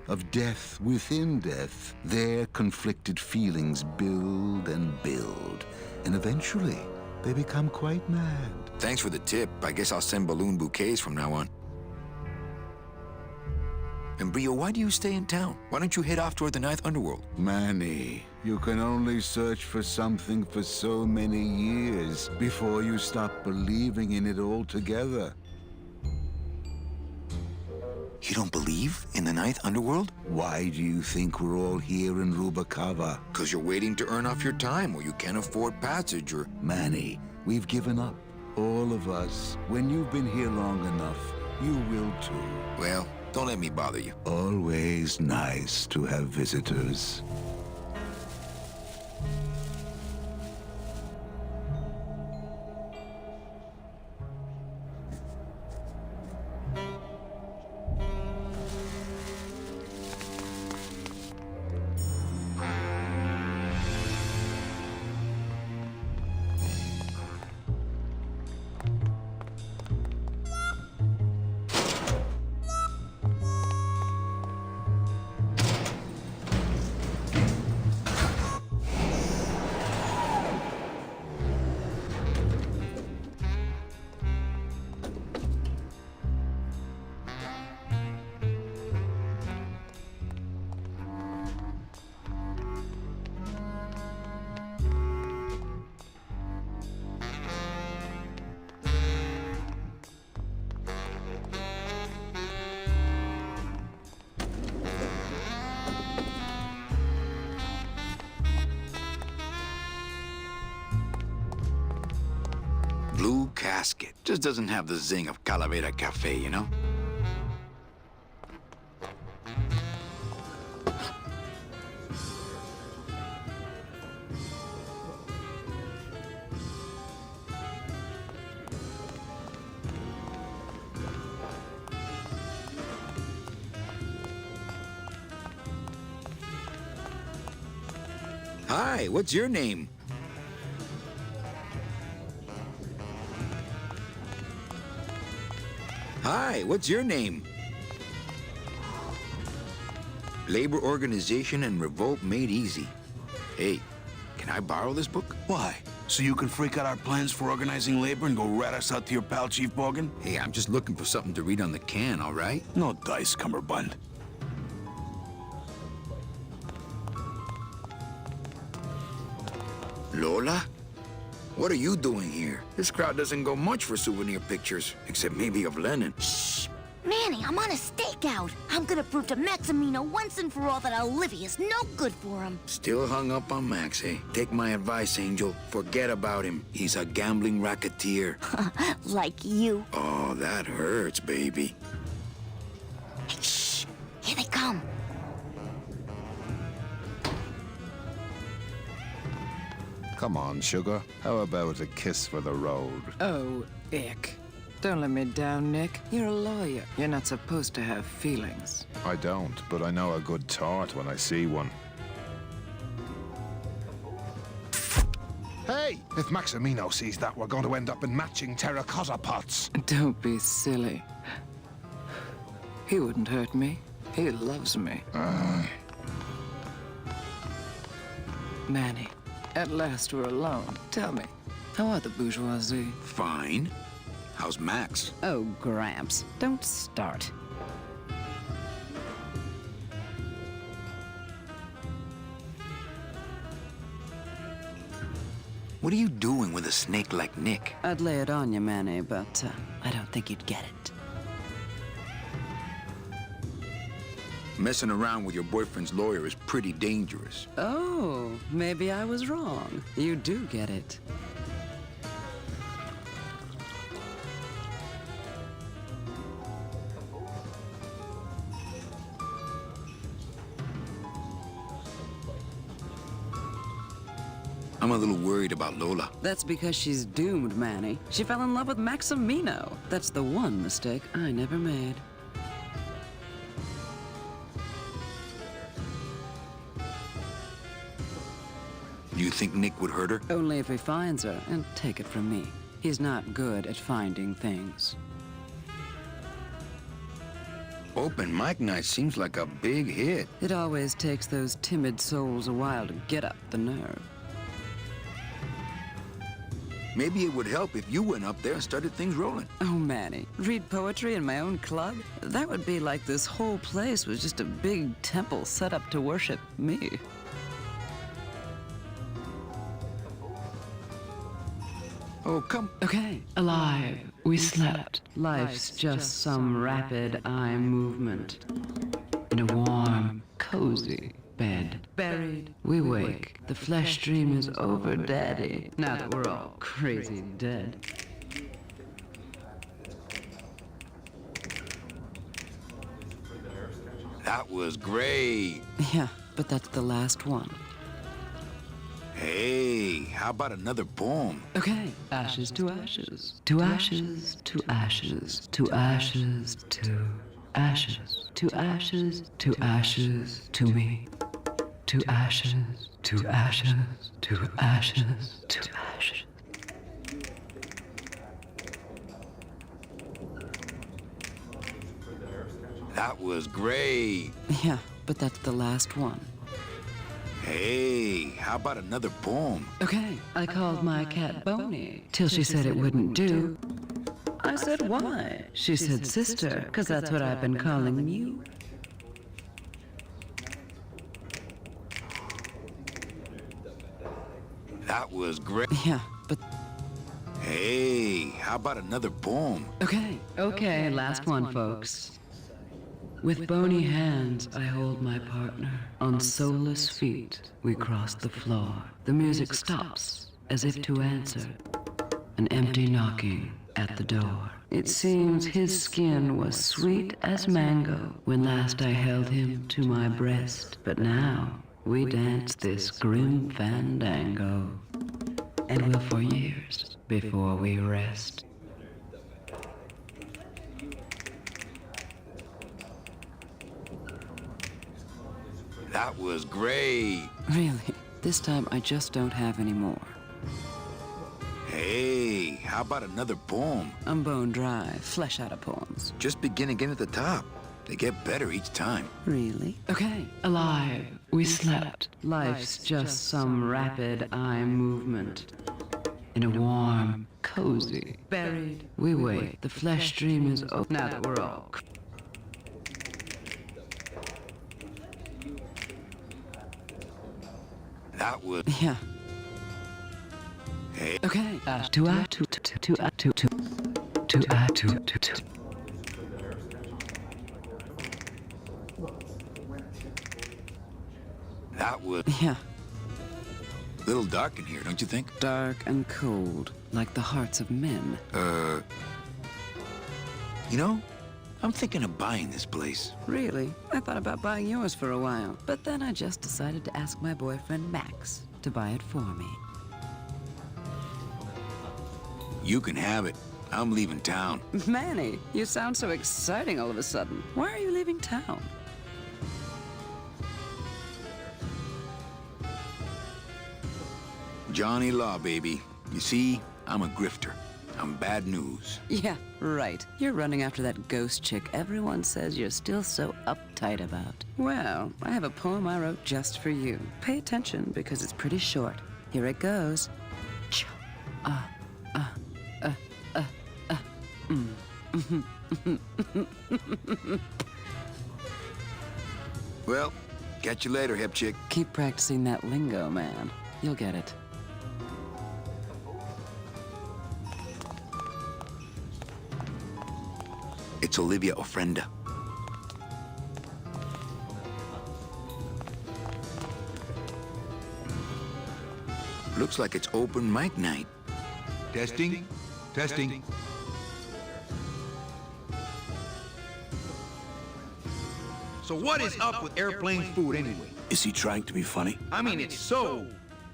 Speaker 4: of death within death. Their conflicted feelings build and build, and eventually, they become quite mad.
Speaker 1: Thanks for the tip. I guess I'll send balloon bouquets from now on. Membrillo, why do you stay in town? Why don't you head off toward the Ninth Underworld?
Speaker 4: Manny, you can only search for something for so many years before you stop believing in it altogether.
Speaker 1: You don't believe in the Ninth Underworld?
Speaker 4: Why do you think we're all here in Rubacava?
Speaker 1: 'Cause you're waiting to earn off your time, or you can't afford passage, or...
Speaker 4: Manny, we've given up. All of us. When you've been here long enough, you will too.
Speaker 1: Well, don't let me bother you.
Speaker 4: Always nice to have visitors.
Speaker 1: basket. Just doesn't have the zing of Calavera Cafe, you know? Hi, what's your name? Hi, what's your name? Labor Organization and Revolt Made Easy. Hey, can I borrow this book?
Speaker 12: Why? So you can freak out our plans for organizing labor and go rat us out to your pal, Chief Morgan?
Speaker 1: Hey, I'm just looking for something to read on the can, all right?
Speaker 12: No dice, Cummerbund.
Speaker 1: Lola? What are you doing here? This crowd doesn't go much for souvenir pictures, except maybe of Lenin.
Speaker 5: Shh! Manny, I'm on a stakeout. I'm gonna prove to Maximino once and for all that Olivia's no good for him.
Speaker 1: Still hung up on Max, eh? Take my advice, Angel. Forget about him. He's a gambling racketeer.
Speaker 5: Like you.
Speaker 1: Oh, that hurts, baby.
Speaker 5: Hey, shh! Here they come.
Speaker 13: Come on, sugar. How about a kiss for the road?
Speaker 14: Oh, ick. Don't let me down, Nick. You're a lawyer. You're not supposed to have feelings.
Speaker 13: I don't, but I know a good tart when I see one. Hey! If Maximino sees that, we're going to end up in matching terracotta pots.
Speaker 14: Don't be silly. He wouldn't hurt me. He loves me. Manny, at last we're alone. Tell me, how are the bourgeoisie?
Speaker 1: Fine. How's Max?
Speaker 7: Oh, Gramps, don't start.
Speaker 1: What are you doing with a snake like Nick?
Speaker 7: I'd lay it on you, Manny, but I don't think you'd get it.
Speaker 1: Messing around with your boyfriend's lawyer is pretty dangerous.
Speaker 7: Oh, maybe I was wrong. You do get it.
Speaker 1: I'm a little worried about Lola.
Speaker 7: That's because she's doomed, Manny. She fell in love with Maximino. That's the one mistake I never made.
Speaker 1: You think Nick would hurt her?
Speaker 7: Only if he finds her, and take it from me. He's not good at finding things.
Speaker 1: Open mic night seems like a big hit.
Speaker 7: It always takes those timid souls a while to get up the nerve.
Speaker 1: Maybe it would help if you went up there and started things rolling.
Speaker 7: Oh, Manny, read poetry in my own club? That would be like this whole place was just a big temple set up to worship me.
Speaker 1: Oh, come.
Speaker 7: Okay. Alive, we slept. Life's just some rapid eye movement. In a warm, cozy bed. Buried, we wake. The flesh dream is over, Daddy. Now that we're all crazy dead.
Speaker 1: That was great.
Speaker 7: Yeah, but that's the last one.
Speaker 1: Hey, how about another poem?
Speaker 7: Okay. Ashes to ashes. To ashes, to ashes, to ashes, to ashes, to ashes, to ashes, to me. To ashes, to ashes, to ashes, to ashes.
Speaker 1: That was great.
Speaker 7: Yeah, but that's the last one.
Speaker 1: Hey, how about another poem?
Speaker 7: Okay, I called my cat Boney till she said it wouldn't do. I said, why? She said, sister, because that's what I've been calling you.
Speaker 1: That was great.
Speaker 7: Yeah, but...
Speaker 1: Hey, how about another poem?
Speaker 7: Okay, last one, folks. With bony hands, I hold my partner. On soulless feet, we cross the floor. The music stops, as if to answer. An empty knocking at the door. It seems his skin was sweet as mango when last I held him to my breast, but now we dance this grim fandango, and will for years before we rest.
Speaker 1: That was great.
Speaker 7: Really, this time I just don't have any more.
Speaker 1: Hey, how about another poem?
Speaker 7: I'm bone dry, flesh out of poems.
Speaker 1: Just begin again at the top. They get better each time.
Speaker 7: Really? Okay. Alive, we slept. Life's just some rapid eye movement. In a warm, cozy, buried, we wait. The flesh dream is over now that we're all...
Speaker 1: That was...
Speaker 7: Yeah.
Speaker 1: Hey.
Speaker 7: Okay.
Speaker 1: That was...
Speaker 7: Yeah.
Speaker 1: A little dark in here, don't you think?
Speaker 7: Dark and cold, like the hearts of men.
Speaker 1: You know, I'm thinking of buying this place.
Speaker 7: Really? I thought about buying yours for a while, but then I just decided to ask my boyfriend Max to buy it for me.
Speaker 1: You can have it. I'm leaving town.
Speaker 7: Manny, you sound so exciting all of a sudden. Why are you leaving town?
Speaker 1: Johnny Law, baby. You see, I'm a grifter. I'm bad news.
Speaker 7: Yeah, right. You're running after that ghost chick everyone says you're still so uptight about. Well, I have a poem I wrote just for you. Pay attention because it's pretty short. Here it goes.
Speaker 1: Well, catch you later, hip chick.
Speaker 7: Keep practicing that lingo, man. You'll get it.
Speaker 1: It's Olivia Ofrenda. Looks like it's open mic night. Testing? Testing. So what is up with airplane food anyway?
Speaker 12: Is he trying to be funny?
Speaker 1: I mean, it's so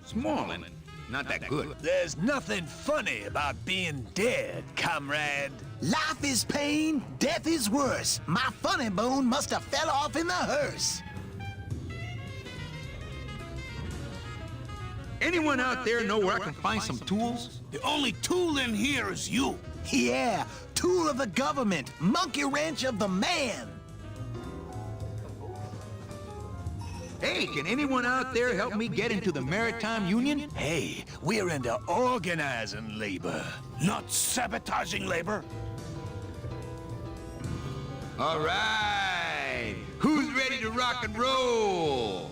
Speaker 1: small and not that good.
Speaker 10: There's nothing funny about being dead, comrade.
Speaker 3: Life is pain, death is worse. My funny bone must have fell off in the hearse.
Speaker 1: Anyone out there know where I can find some tools?
Speaker 12: The only tool in here is you.
Speaker 3: Yeah, tool of the government, monkey wrench of the man.
Speaker 1: Hey, can anyone out there help me get into the Maritime Union?
Speaker 10: Hey, we're into organizing labor,
Speaker 12: Not sabotaging labor.
Speaker 1: All right, who's ready to rock and roll?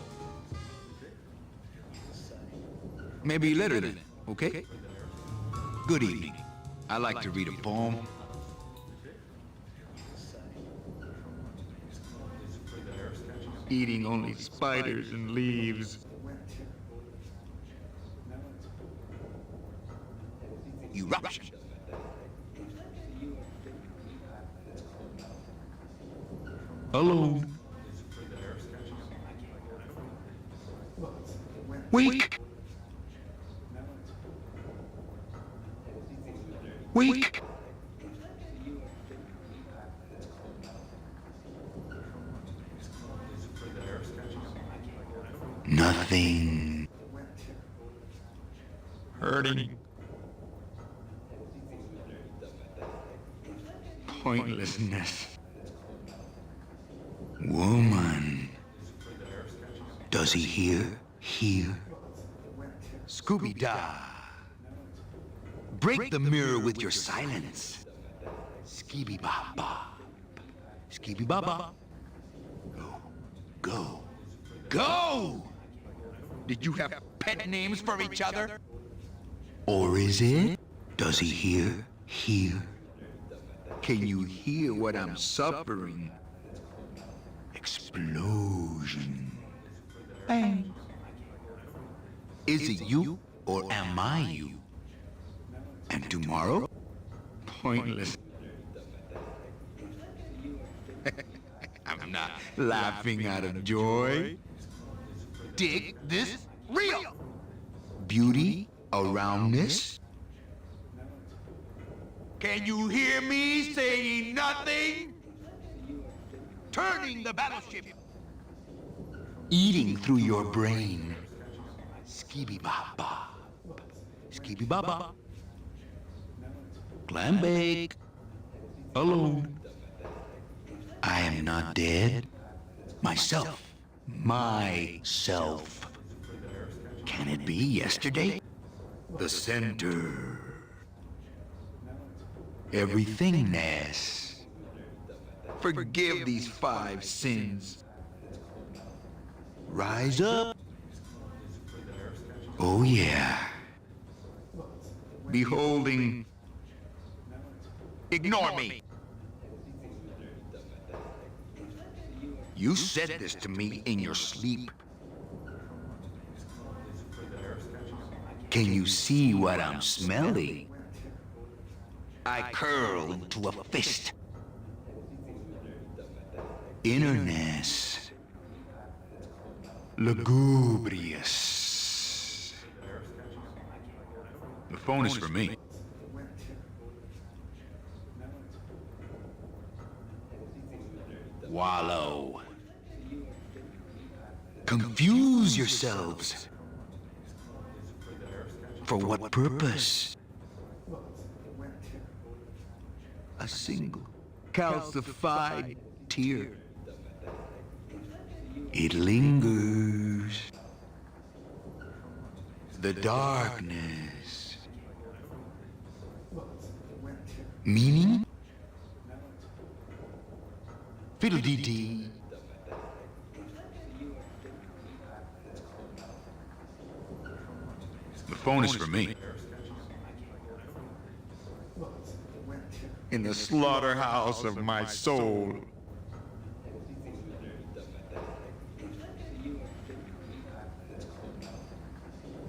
Speaker 1: Maybe later then, okay? Good evening. I like to read a poem. Eating only spiders and leaves. Eruption. Hello. Weak. Weak. Nothing. Hurting. Pointlessness. Woman. Does he hear? Hear? Scooby-Doo. Break the mirror with your silence. Skibby-bop-bop. Skibby-bop-bop. Go. Go. Go! Did you have pet names for each other? Or is it? Does he hear? Hear? Can you hear what I'm suffering? Explosion. Bang. Is it you or am I you? And tomorrow? pointless. I'm not laughing out of joy. Dig this real. Beauty around this. Can you hear me saying nothing? Turning the battleship. Eating through your brain. Skibby-bop-bop. Skibby-bop-bop. Clam bake. Alone. I am not dead. Myself. Myself. Can it be yesterday? The center. Everythingness. Forgive these 5 sins. Rise up. Oh yeah. Beholding. Ignore me. You said this to me in your sleep. Can you see what I'm smelling? I curl into a fist. Innerness. Lugubrious. The phone is for me. Wallow. Confuse yourselves. For what purpose? A single calcified tear. It lingers. The darkness. Meaning? Fiddle-dee-dee. The phone is for me. In the slaughterhouse of my soul.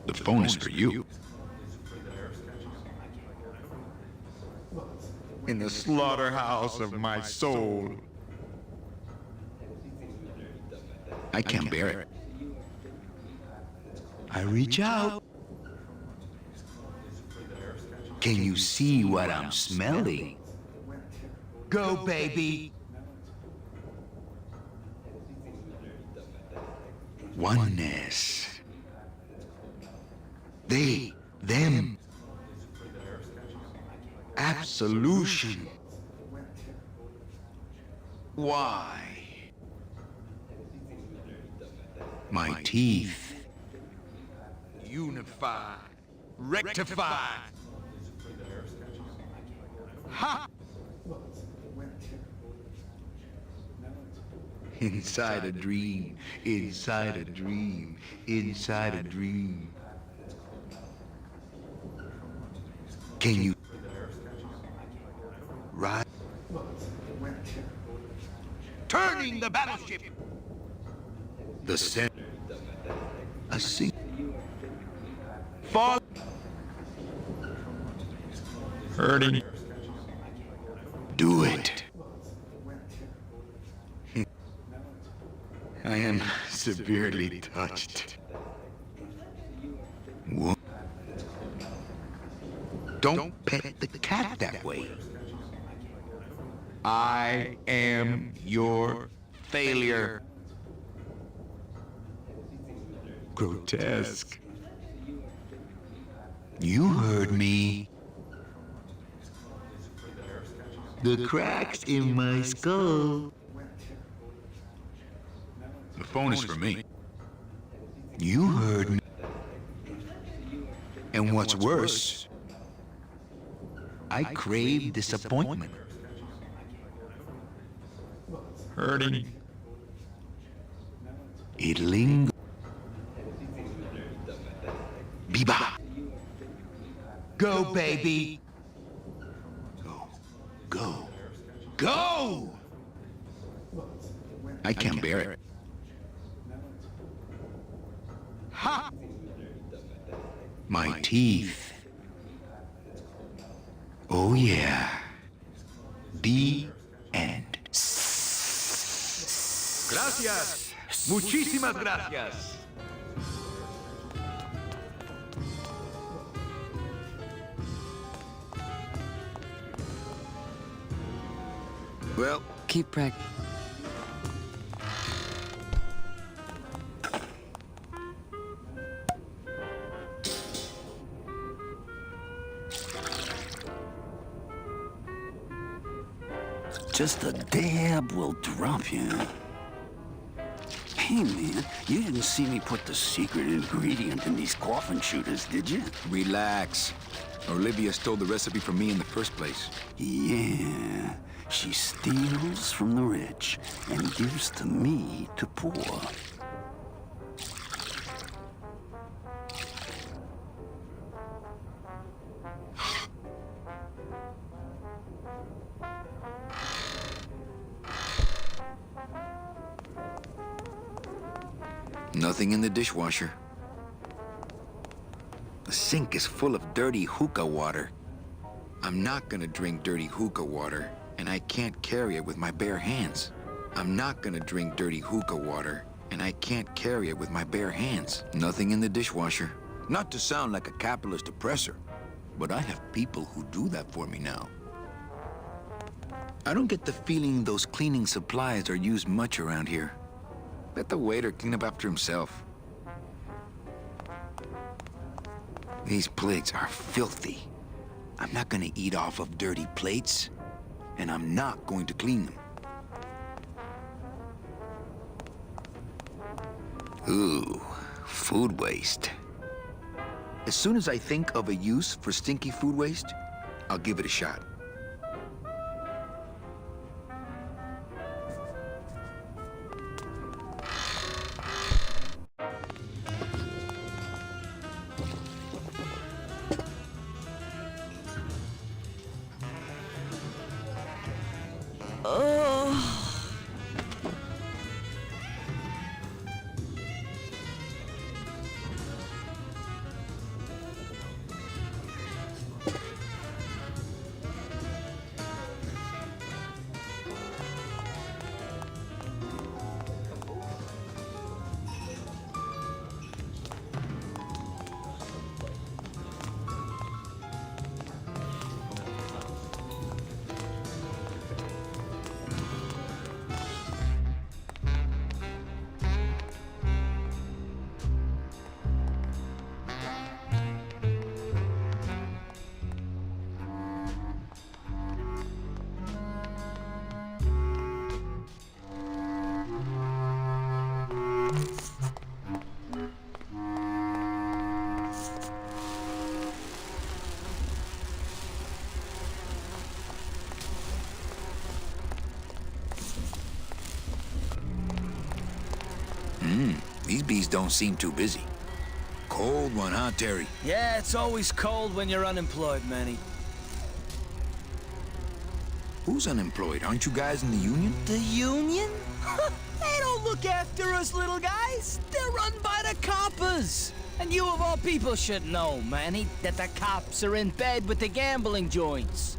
Speaker 1: The phone is for you. In the slaughterhouse of my soul. I can't bear it. I reach out. Can you see what I'm smelling? Go, baby. Oneness. They, them. Absolution. Why? My teeth. Unify. Rectify. Ha! Inside a dream, inside a dream, inside a dream. Can you ride? Turning the battleship. The center. A sing. Fall. Hurting. Do it. I am severely touched. Don't pet the cat that way. I am your failure. Grotesque. You heard me. The cracks in my skull. The phone is for me. You heard me. And what's worse, I crave disappointment. Hurting. It lingers. Bebop. Go, baby. Go. Go. Go! I can't bear it. Ha! My teeth. Oh, yeah.
Speaker 6: The end.
Speaker 11: Gracias. Muchísimas gracias.
Speaker 1: Well,
Speaker 7: Keep practicing.
Speaker 6: Just a dab will drop you. Hey, man, you didn't see me put the secret ingredient in these coffin shooters, did you?
Speaker 1: relax. Olivia stole the recipe from me in the first place.
Speaker 6: Yeah, she steals from the rich and gives to me to poor.
Speaker 1: Nothing in the dishwasher. The sink is full of dirty hookah water. I'm not gonna drink dirty hookah water, and I can't carry it with my bare hands. I'm not gonna drink dirty hookah water, and I can't carry it with my bare hands. Nothing in the dishwasher. Not to sound like a capitalist oppressor, but I have people who do that for me now. I don't get the feeling those cleaning supplies are used much around here. Let the waiter clean up after himself. These plates are filthy. I'm not gonna eat off of dirty plates, and I'm not going to clean them. Ooh, food waste. As soon as I think of a use for stinky food waste, I'll give it a shot. These bees don't seem too busy. Cold one, huh, Terry?
Speaker 15: Yeah, it's always cold when you're unemployed, Manny.
Speaker 1: Who's unemployed? Aren't you guys in the union?
Speaker 15: The union? They don't look after us little guys. They're run by the coppers. And you of all people should know, Manny, that the cops are in bed with the gambling joints.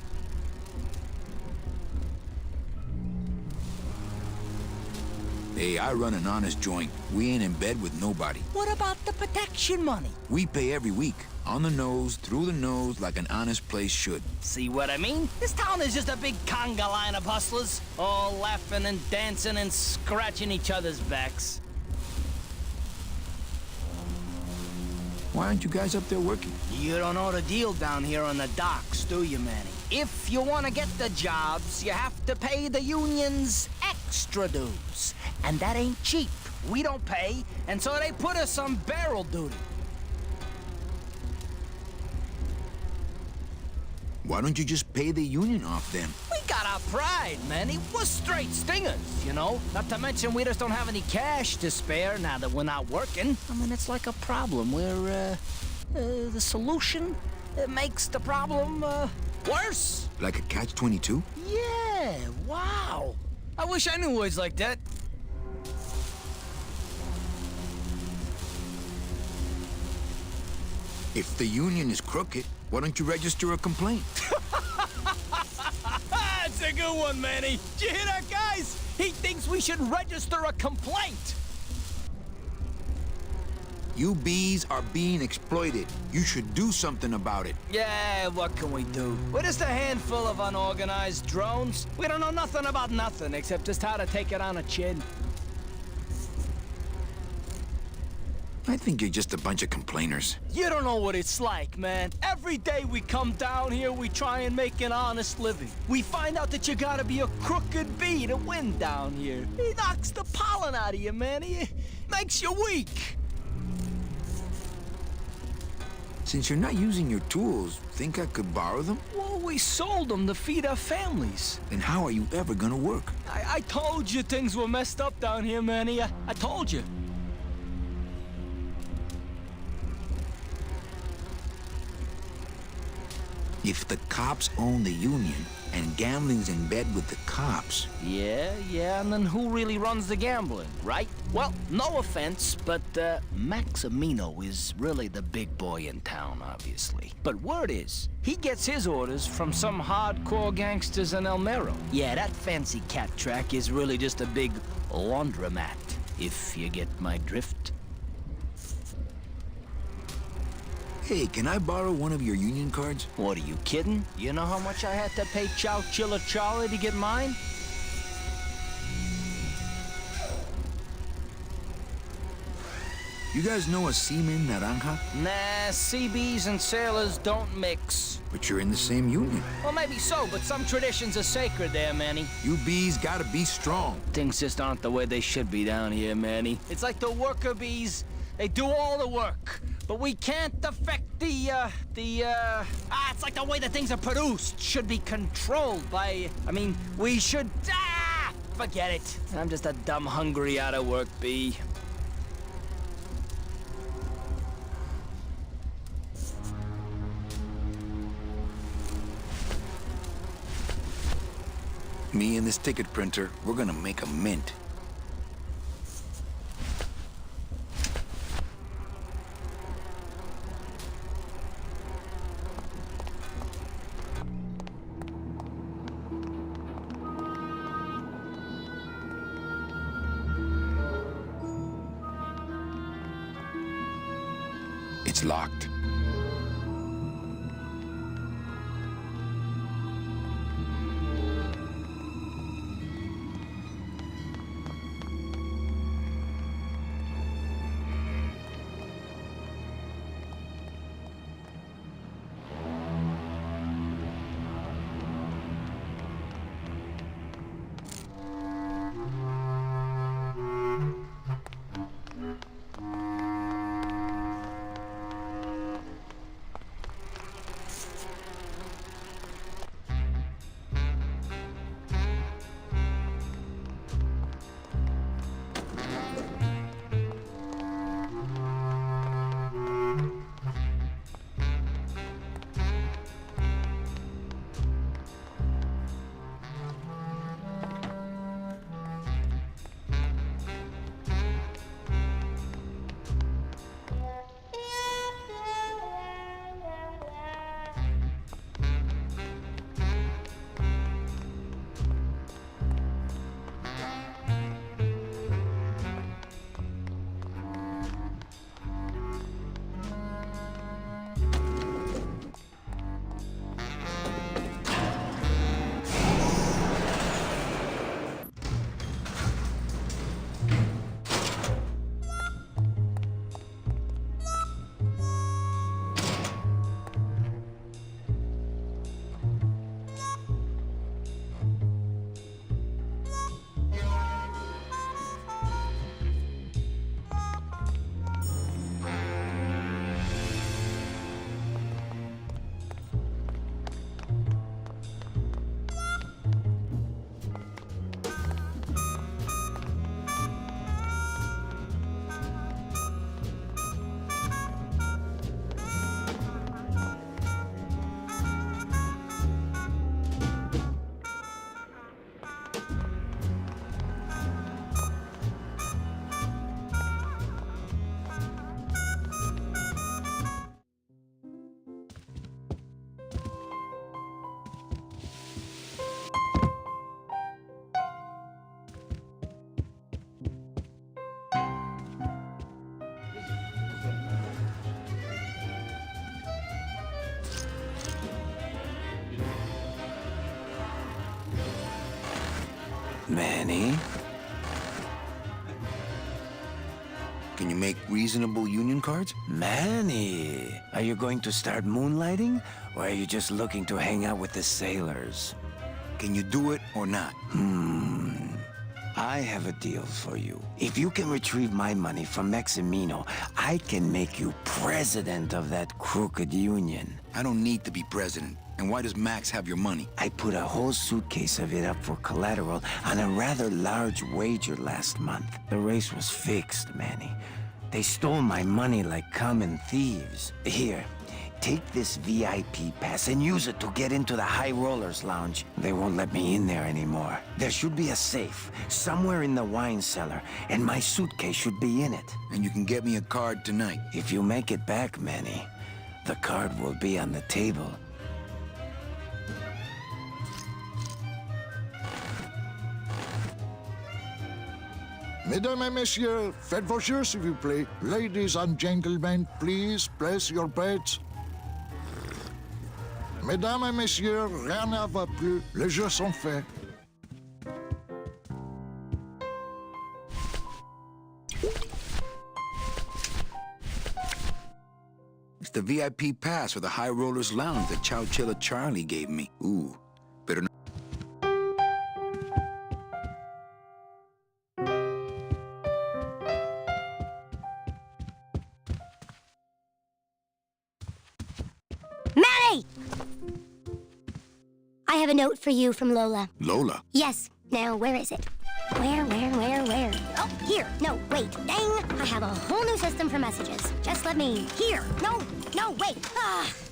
Speaker 1: Hey, I run an honest joint. We ain't in bed with nobody.
Speaker 15: What about the protection money?
Speaker 1: We pay every week. On the nose, through the nose, like an honest place should.
Speaker 15: See what I mean? This town is just a big conga line of hustlers, all laughing and dancing and scratching each other's backs.
Speaker 1: Why aren't you guys up there working?
Speaker 15: You don't know the deal down here on the docks, do you, Manny? If you want to get the jobs, you have to pay the unions extra dues. And that ain't cheap. We don't pay, and so they put us on barrel duty.
Speaker 1: Why don't you just pay the union off then?
Speaker 15: We got our pride, Manny. We're straight stingers, you know? Not to mention we just don't have any cash to spare now that we're not working. I mean, it's like a problem where, the solution makes the problem, worse.
Speaker 1: Like a catch-22?
Speaker 15: Yeah, wow. I wish I knew words like that.
Speaker 1: If the union is crooked, why don't you register a complaint?
Speaker 15: That's a good good one, Manny. Did you hear that, guys? He thinks we should register a complaint.
Speaker 1: You bees are being exploited. You should do something about it.
Speaker 15: Yeah, what can we do? We're just a handful of unorganized drones. We don't know nothing about nothing except just how to take it on a chin.
Speaker 1: I think you're just a bunch of complainers.
Speaker 15: You don't know what it's like, man. Every day we come down here, we try and make an honest living. We find out that you gotta be a crooked bee to win down here. He knocks the pollen out of you, man. He makes you weak.
Speaker 1: Since you're not using your tools, think I could borrow them?
Speaker 15: Well, we sold them to feed our families.
Speaker 1: Then how are you ever gonna work?
Speaker 15: I told you things were messed up down here, Manny. I told you.
Speaker 1: If the cops own the union, and gambling's in bed with the cops...
Speaker 15: Yeah, and then who really runs the gambling, right? Well, no offense, but Maximino is really the big boy in town, obviously. But word is, he gets his orders from some hardcore gangsters in El Mero. Yeah, that fancy cat track is really just a big laundromat, if you get my drift.
Speaker 1: Hey, can I borrow one of your union cards?
Speaker 15: What, are you kidding? You know how much I had to pay Chow Chilla Charlie to get mine?
Speaker 1: You guys know a seaman naranja?
Speaker 15: Nah, CBs and sailors don't mix.
Speaker 1: But you're in the same union.
Speaker 15: Well, maybe so, but some traditions are sacred there, Manny.
Speaker 1: You bees gotta be strong.
Speaker 15: Things just aren't the way they should be down here, Manny. It's like the worker bees. They do all the work. But we can't affect it's like the way that things are produced should be controlled by, we should, forget it. I'm just a dumb, hungry, out-of-work bee.
Speaker 1: Me and this ticket printer, we're gonna make a mint. It's locked.
Speaker 6: Manny?
Speaker 1: Can you make reasonable union cards?
Speaker 6: Manny, are you going to start moonlighting? Or are you just looking to hang out with the sailors?
Speaker 1: Can you do it or not?
Speaker 6: I have a deal for you. If you can retrieve my money from Maximino, I can make you president of that crooked union.
Speaker 1: I don't need to be president. And why does Max have your money?
Speaker 6: I put a whole suitcase of it up for collateral on a rather large wager last month. The race was fixed, Manny. They stole my money like common thieves. Here, take this VIP pass and use it to get into the High Rollers Lounge. They won't let me in there anymore. There should be a safe somewhere in the wine cellar, and my suitcase should be in it.
Speaker 1: And you can get me a card tonight.
Speaker 6: If you make it back, Manny, the card will be on the table.
Speaker 4: Mesdames et messieurs, faites vos jeux, s'il vous plaît. Ladies and gentlemen, please place your bets. Mesdames et messieurs, rien ne va plus. Les jeux sont faits.
Speaker 1: It's the VIP pass for the High Rollers Lounge that Chowchilla Charlie gave me. Ooh, better not.
Speaker 5: Manny! I have a note for you from Lola.
Speaker 1: Lola?
Speaker 5: Yes. Now, where is it? Where? Oh, here. No, wait. Dang! I have a whole new system for messages. Just let me... Here. No, wait.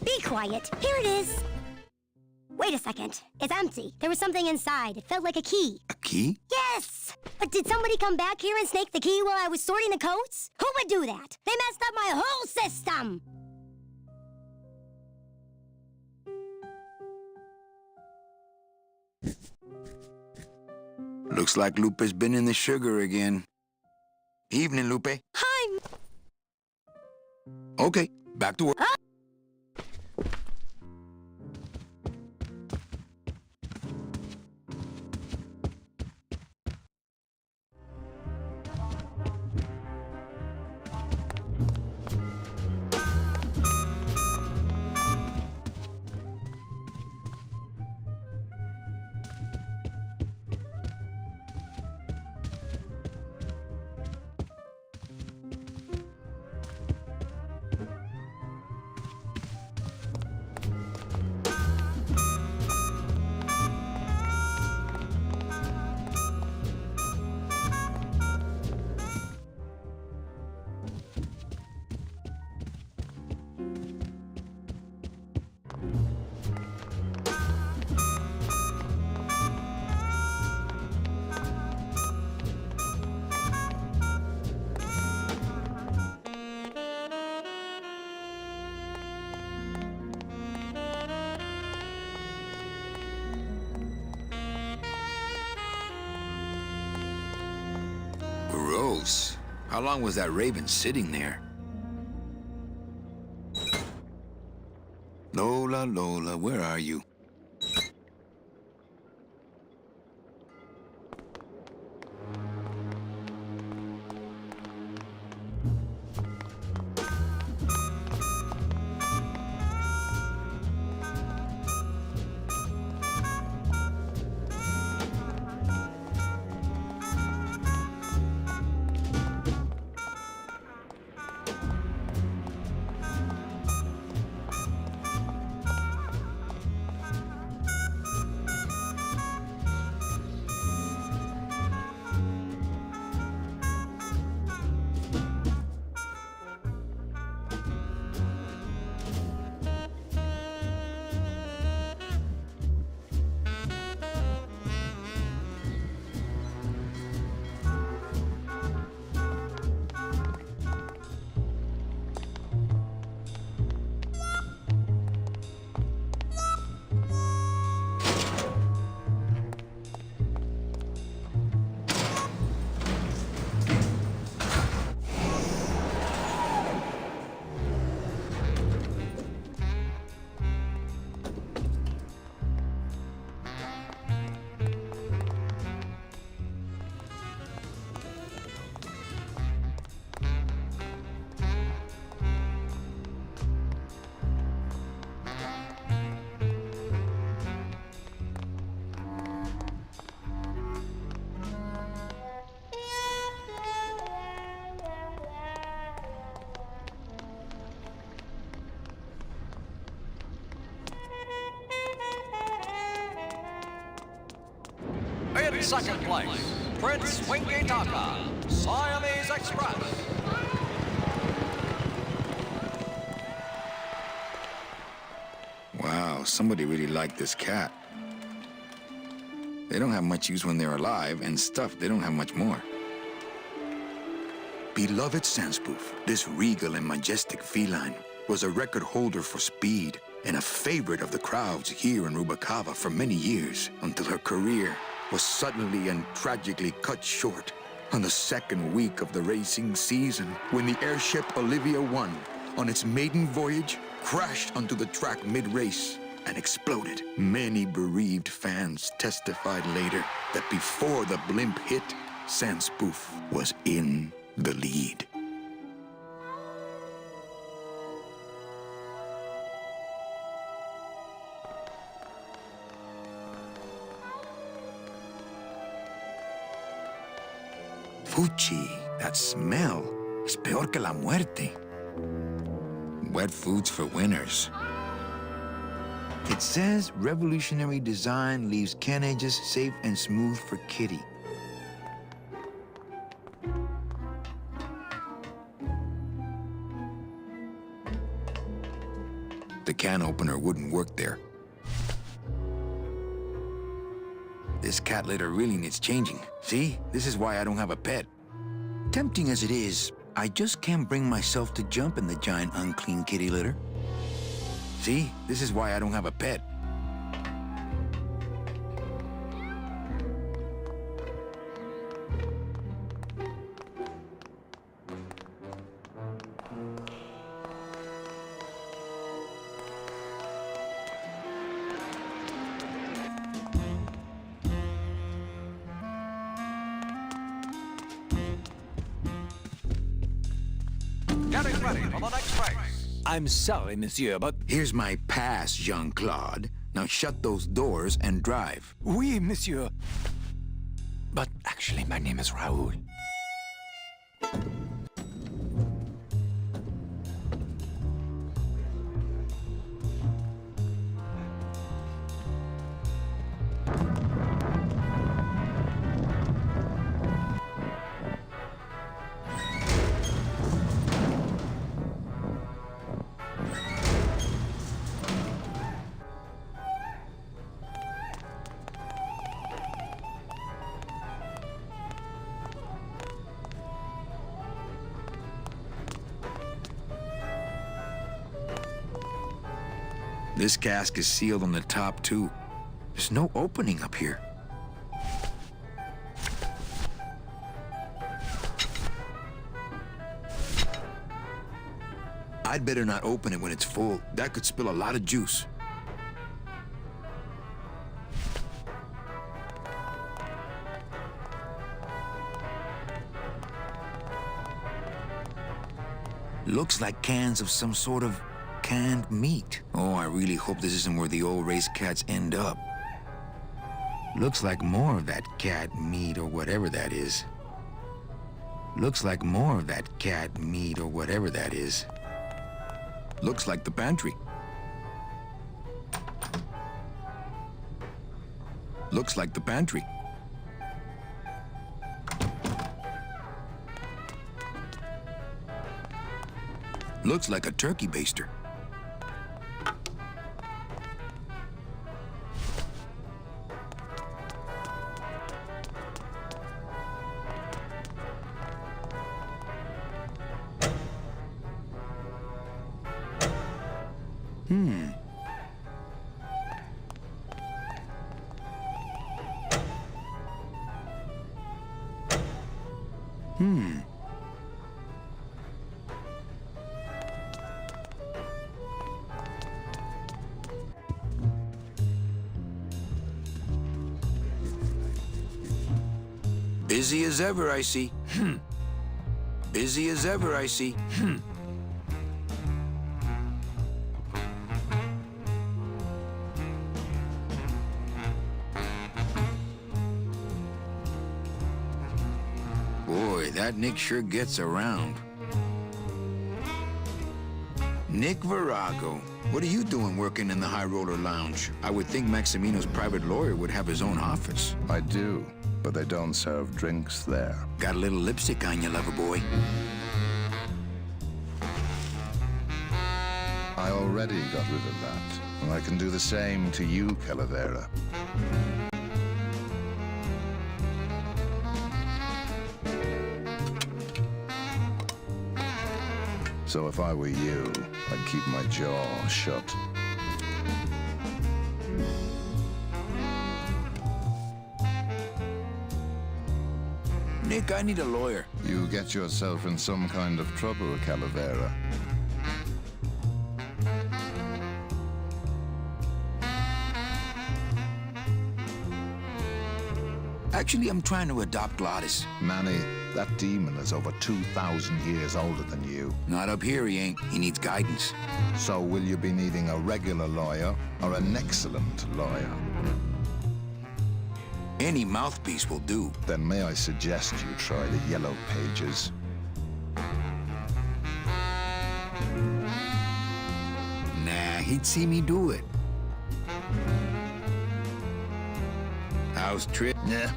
Speaker 5: Be quiet. Here it is. Wait a second. It's empty. There was something inside. It felt like a key.
Speaker 1: A key?
Speaker 5: Yes! But did somebody come back here and snake the key while I was sorting the coats? Who would do that? They messed up my whole system!
Speaker 1: Looks like Lupe's been in the sugar again. Evening, Lupe.
Speaker 5: Hi!
Speaker 1: Okay, back to work. Gross. How long was that raven sitting there? Lola, Lola, where are you?
Speaker 9: In second place, Prince Winky Taka, Siamese Express.
Speaker 1: Wow, somebody really liked this cat. They don't have much use when they're alive, and stuff, they don't have much more. Beloved Sandspoof, this regal and majestic feline was a record holder for speed and a favorite of the crowds here in Rubacava for many years, until her career was suddenly and tragically cut short on the second week of the racing season, when the airship Olivia 1, on its maiden voyage, crashed onto the track mid-race and exploded. Many bereaved fans testified later that before the blimp hit, Sandspoof was in the lead. Fuchi, that smell is peor que la muerte. Wet foods for winners. It says revolutionary design leaves can edges safe and smooth for Kitty. The can opener wouldn't work there. This cat litter really needs changing. See? This is why I don't have a pet. Tempting as it is, I just can't bring myself to jump in the giant unclean kitty litter. See? This is why I don't have a pet.
Speaker 9: Getting ready for the next race.
Speaker 11: I'm sorry, monsieur, but...
Speaker 1: Here's my pass, Jean-Claude. Now shut those doors and drive.
Speaker 11: Oui, monsieur. But actually, my name is Raoul.
Speaker 1: This cask is sealed on the top, too. There's no opening up here. I'd better not open it when it's full. That could spill a lot of juice. Looks like cans of some sort of canned meat. Oh, I really hope this isn't where the old race cats end up. Looks like more of that cat meat or whatever that is. Looks like more of that cat meat or whatever that is. Looks like the pantry. Looks like the pantry. Looks like a turkey baster. Busy as ever, I see. Busy as ever, I see. Boy, that Nick sure gets around. Nick Virago. What are you doing working in the High Roller Lounge? I would think Maximino's private lawyer would have his own office.
Speaker 13: I do, but they don't serve drinks there.
Speaker 1: Got a little lipstick on you, lover boy.
Speaker 13: I already got rid of that, and I can do the same to you, Calavera. So if I were you, I'd keep my jaw shut.
Speaker 1: Nick, I need a lawyer.
Speaker 13: You get yourself in some kind of trouble, Calavera.
Speaker 1: Actually, I'm trying to adopt Glottis.
Speaker 13: Manny, that demon is over 2,000 years older than you.
Speaker 1: Not up here, he ain't. He needs guidance.
Speaker 13: So will you be needing a regular lawyer or an excellent lawyer?
Speaker 1: Any mouthpiece will do.
Speaker 13: Then may I suggest you try the Yellow Pages?
Speaker 1: Nah, he'd see me do it. How's Trip?
Speaker 13: Yeah.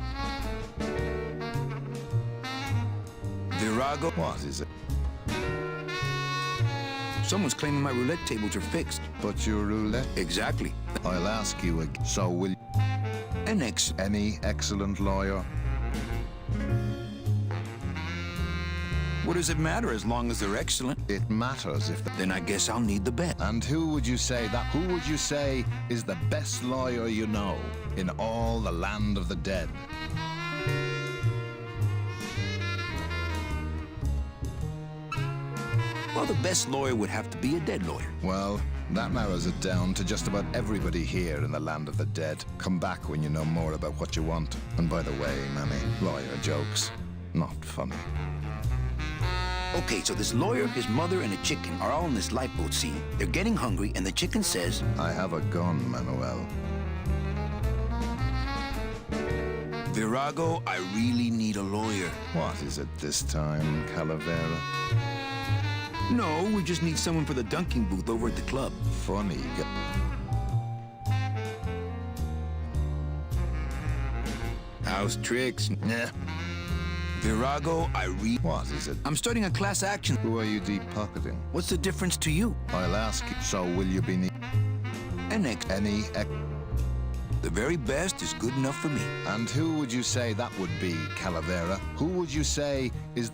Speaker 1: Virago?
Speaker 13: What is it?
Speaker 1: Someone's claiming my roulette tables are fixed.
Speaker 13: But your roulette?
Speaker 1: Exactly.
Speaker 13: I'll ask you again. So will any excellent lawyer?
Speaker 1: What does it matter as long as they're excellent?
Speaker 13: It matters if...
Speaker 1: Then I guess I'll need the bet.
Speaker 13: And who would you say is the best lawyer you know in all the land of the dead?
Speaker 1: Well, the best lawyer would have to be a dead lawyer.
Speaker 13: Well, that narrows it down to just about everybody here in the land of the dead. Come back when you know more about what you want. And by the way, Manny, lawyer jokes, not funny.
Speaker 1: Okay, so this lawyer, his mother, and a chicken are all in this lifeboat scene. They're getting hungry, and the chicken says,
Speaker 13: I have a gun, Manuel.
Speaker 1: Virago, I really need a lawyer.
Speaker 13: What is it this time, Calavera?
Speaker 1: No, we just need someone for the dunking booth over at the club.
Speaker 13: Funny.
Speaker 1: How's tricks?
Speaker 13: Nah.
Speaker 1: Virago,
Speaker 13: What is it?
Speaker 1: I'm starting a class action.
Speaker 13: Who are you deep-pocketing?
Speaker 1: What's the difference to you?
Speaker 13: I'll ask you. So will you be
Speaker 1: The very best is good enough for me.
Speaker 13: And who would you say that would be, Calavera? Who would you say is...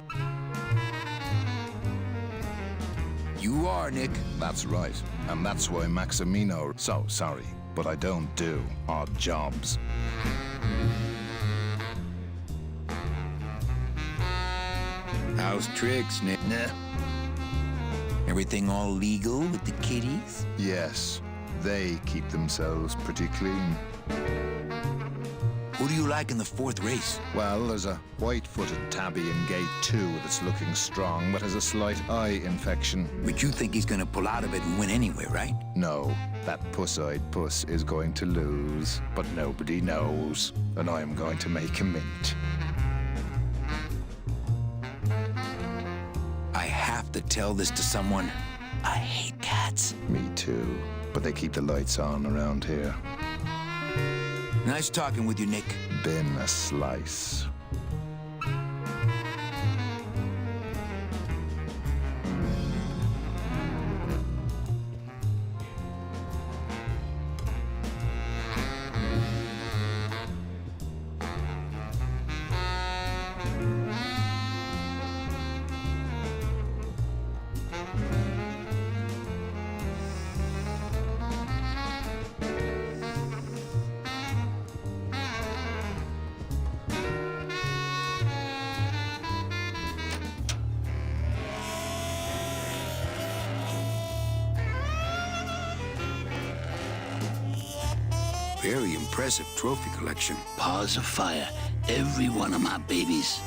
Speaker 1: You are, Nick.
Speaker 13: That's right. And that's why Maximino... So, sorry, but I don't do odd jobs.
Speaker 1: How's tricks, Nick?
Speaker 13: Nah.
Speaker 1: Everything all legal with the kiddies?
Speaker 13: Yes. They keep themselves pretty clean.
Speaker 1: Who do you like in the fourth race?
Speaker 13: Well, there's a white-footed tabby in gate 2 that's looking strong, but has a slight eye infection.
Speaker 1: But you think he's gonna pull out of it and win anyway, right?
Speaker 13: No, that puss-eyed puss is going to lose, but nobody knows, and I'm going to make him mint.
Speaker 1: I have to tell this to someone. I hate cats.
Speaker 13: Me too, but they keep the lights on around here.
Speaker 1: Nice talking with you, Nick.
Speaker 13: Been a slice.
Speaker 1: Very impressive trophy collection.
Speaker 16: Paws of fire, every one of my babies.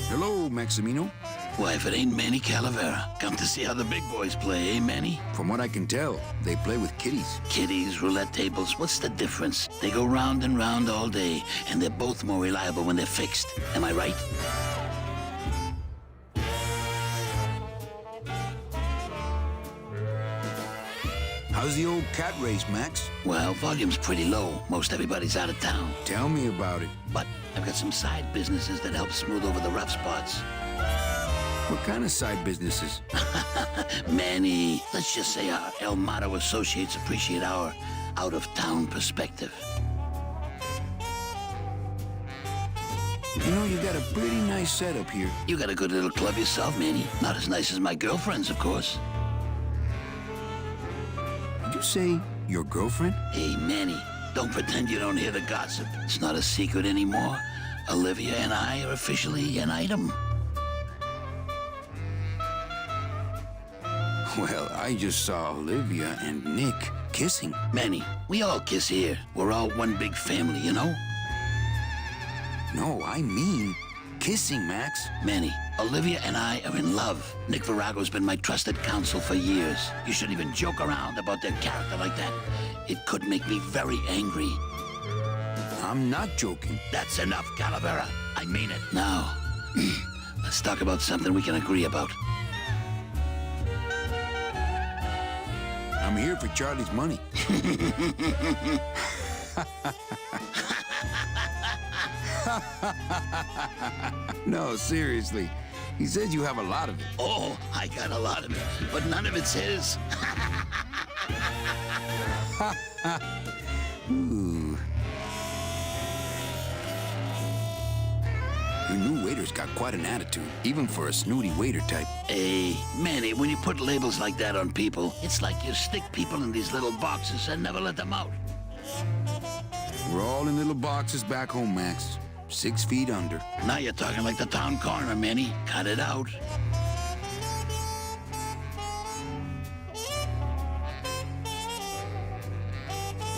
Speaker 1: Hello, Maximino.
Speaker 16: Why, if it ain't Manny Calavera, come to see how the big boys play, eh, Manny?
Speaker 1: From what I can tell, they play with kitties.
Speaker 16: Kitties, roulette tables, what's the difference? They go round and round all day, and they're both more reliable when they're fixed. Am I right?
Speaker 1: How's the old cat race, Max?
Speaker 16: Well, volume's pretty low. Most everybody's out of town.
Speaker 1: Tell me about it.
Speaker 16: But I've got some side businesses that help smooth over the rough spots.
Speaker 1: What kind of side businesses?
Speaker 16: Many. Let's just say our El Mato associates appreciate our out-of-town perspective.
Speaker 1: You know, you got a pretty nice setup here.
Speaker 16: You got a good little club yourself, Manny. Not as nice as my girlfriend's, of course.
Speaker 1: Did you say your girlfriend?
Speaker 16: Hey, Manny, don't pretend you don't hear the gossip. It's not a secret anymore. Olivia and I are officially an item.
Speaker 1: Well, I just saw Olivia and Nick kissing.
Speaker 16: Manny, we all kiss here. We're all one big family, you know?
Speaker 1: No, I mean kissing, Max.
Speaker 16: Manny, Olivia and I are in love. Nick Virago's been my trusted counsel for years. You shouldn't even joke around about their character like that. It could make me very angry.
Speaker 1: I'm not joking.
Speaker 16: That's enough, Calavera. I mean it. Now, let's talk about something we can agree about.
Speaker 1: I'm here for Charlie's money. No, seriously. He says you have a lot of it.
Speaker 16: Oh, I got a lot of it, but none of it's his.
Speaker 1: Ooh. Your new waiter's got quite an attitude, even for a snooty waiter type.
Speaker 16: Hey, Manny, when you put labels like that on people, it's like you stick people in these little boxes and never let them out.
Speaker 1: We're all in little boxes back home, Max. 6 feet under.
Speaker 16: Now you're talking like the town coroner, Manny. Cut it out.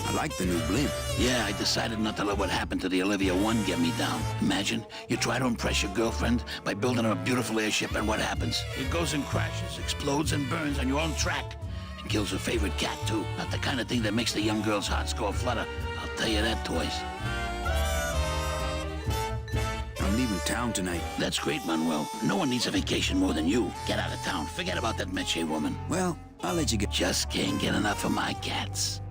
Speaker 1: I like the new blimp.
Speaker 16: Yeah, I decided not to let what happened to the Olivia 1 get me down. Imagine, you try to impress your girlfriend by building her a beautiful airship, and what happens? It goes and crashes, explodes and burns on your own track. And kills her favorite cat, too. Not the kind of thing that makes the young girl's hearts go flutter. I'll tell you that, toys.
Speaker 1: I'm leaving town tonight.
Speaker 16: That's great, Manuel. No one needs a vacation more than you. Get out of town. Forget about that Meche woman.
Speaker 1: Well, I'll let you get...
Speaker 16: Just can't get enough of my cats.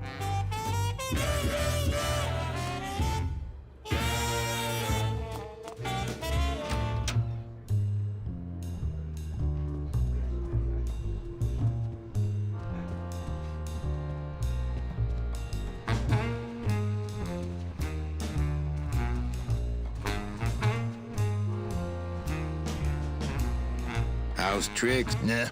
Speaker 1: How's tricks?
Speaker 4: Yeah.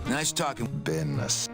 Speaker 1: Nice talking.
Speaker 13: Business.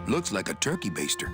Speaker 1: Looks like a turkey baster.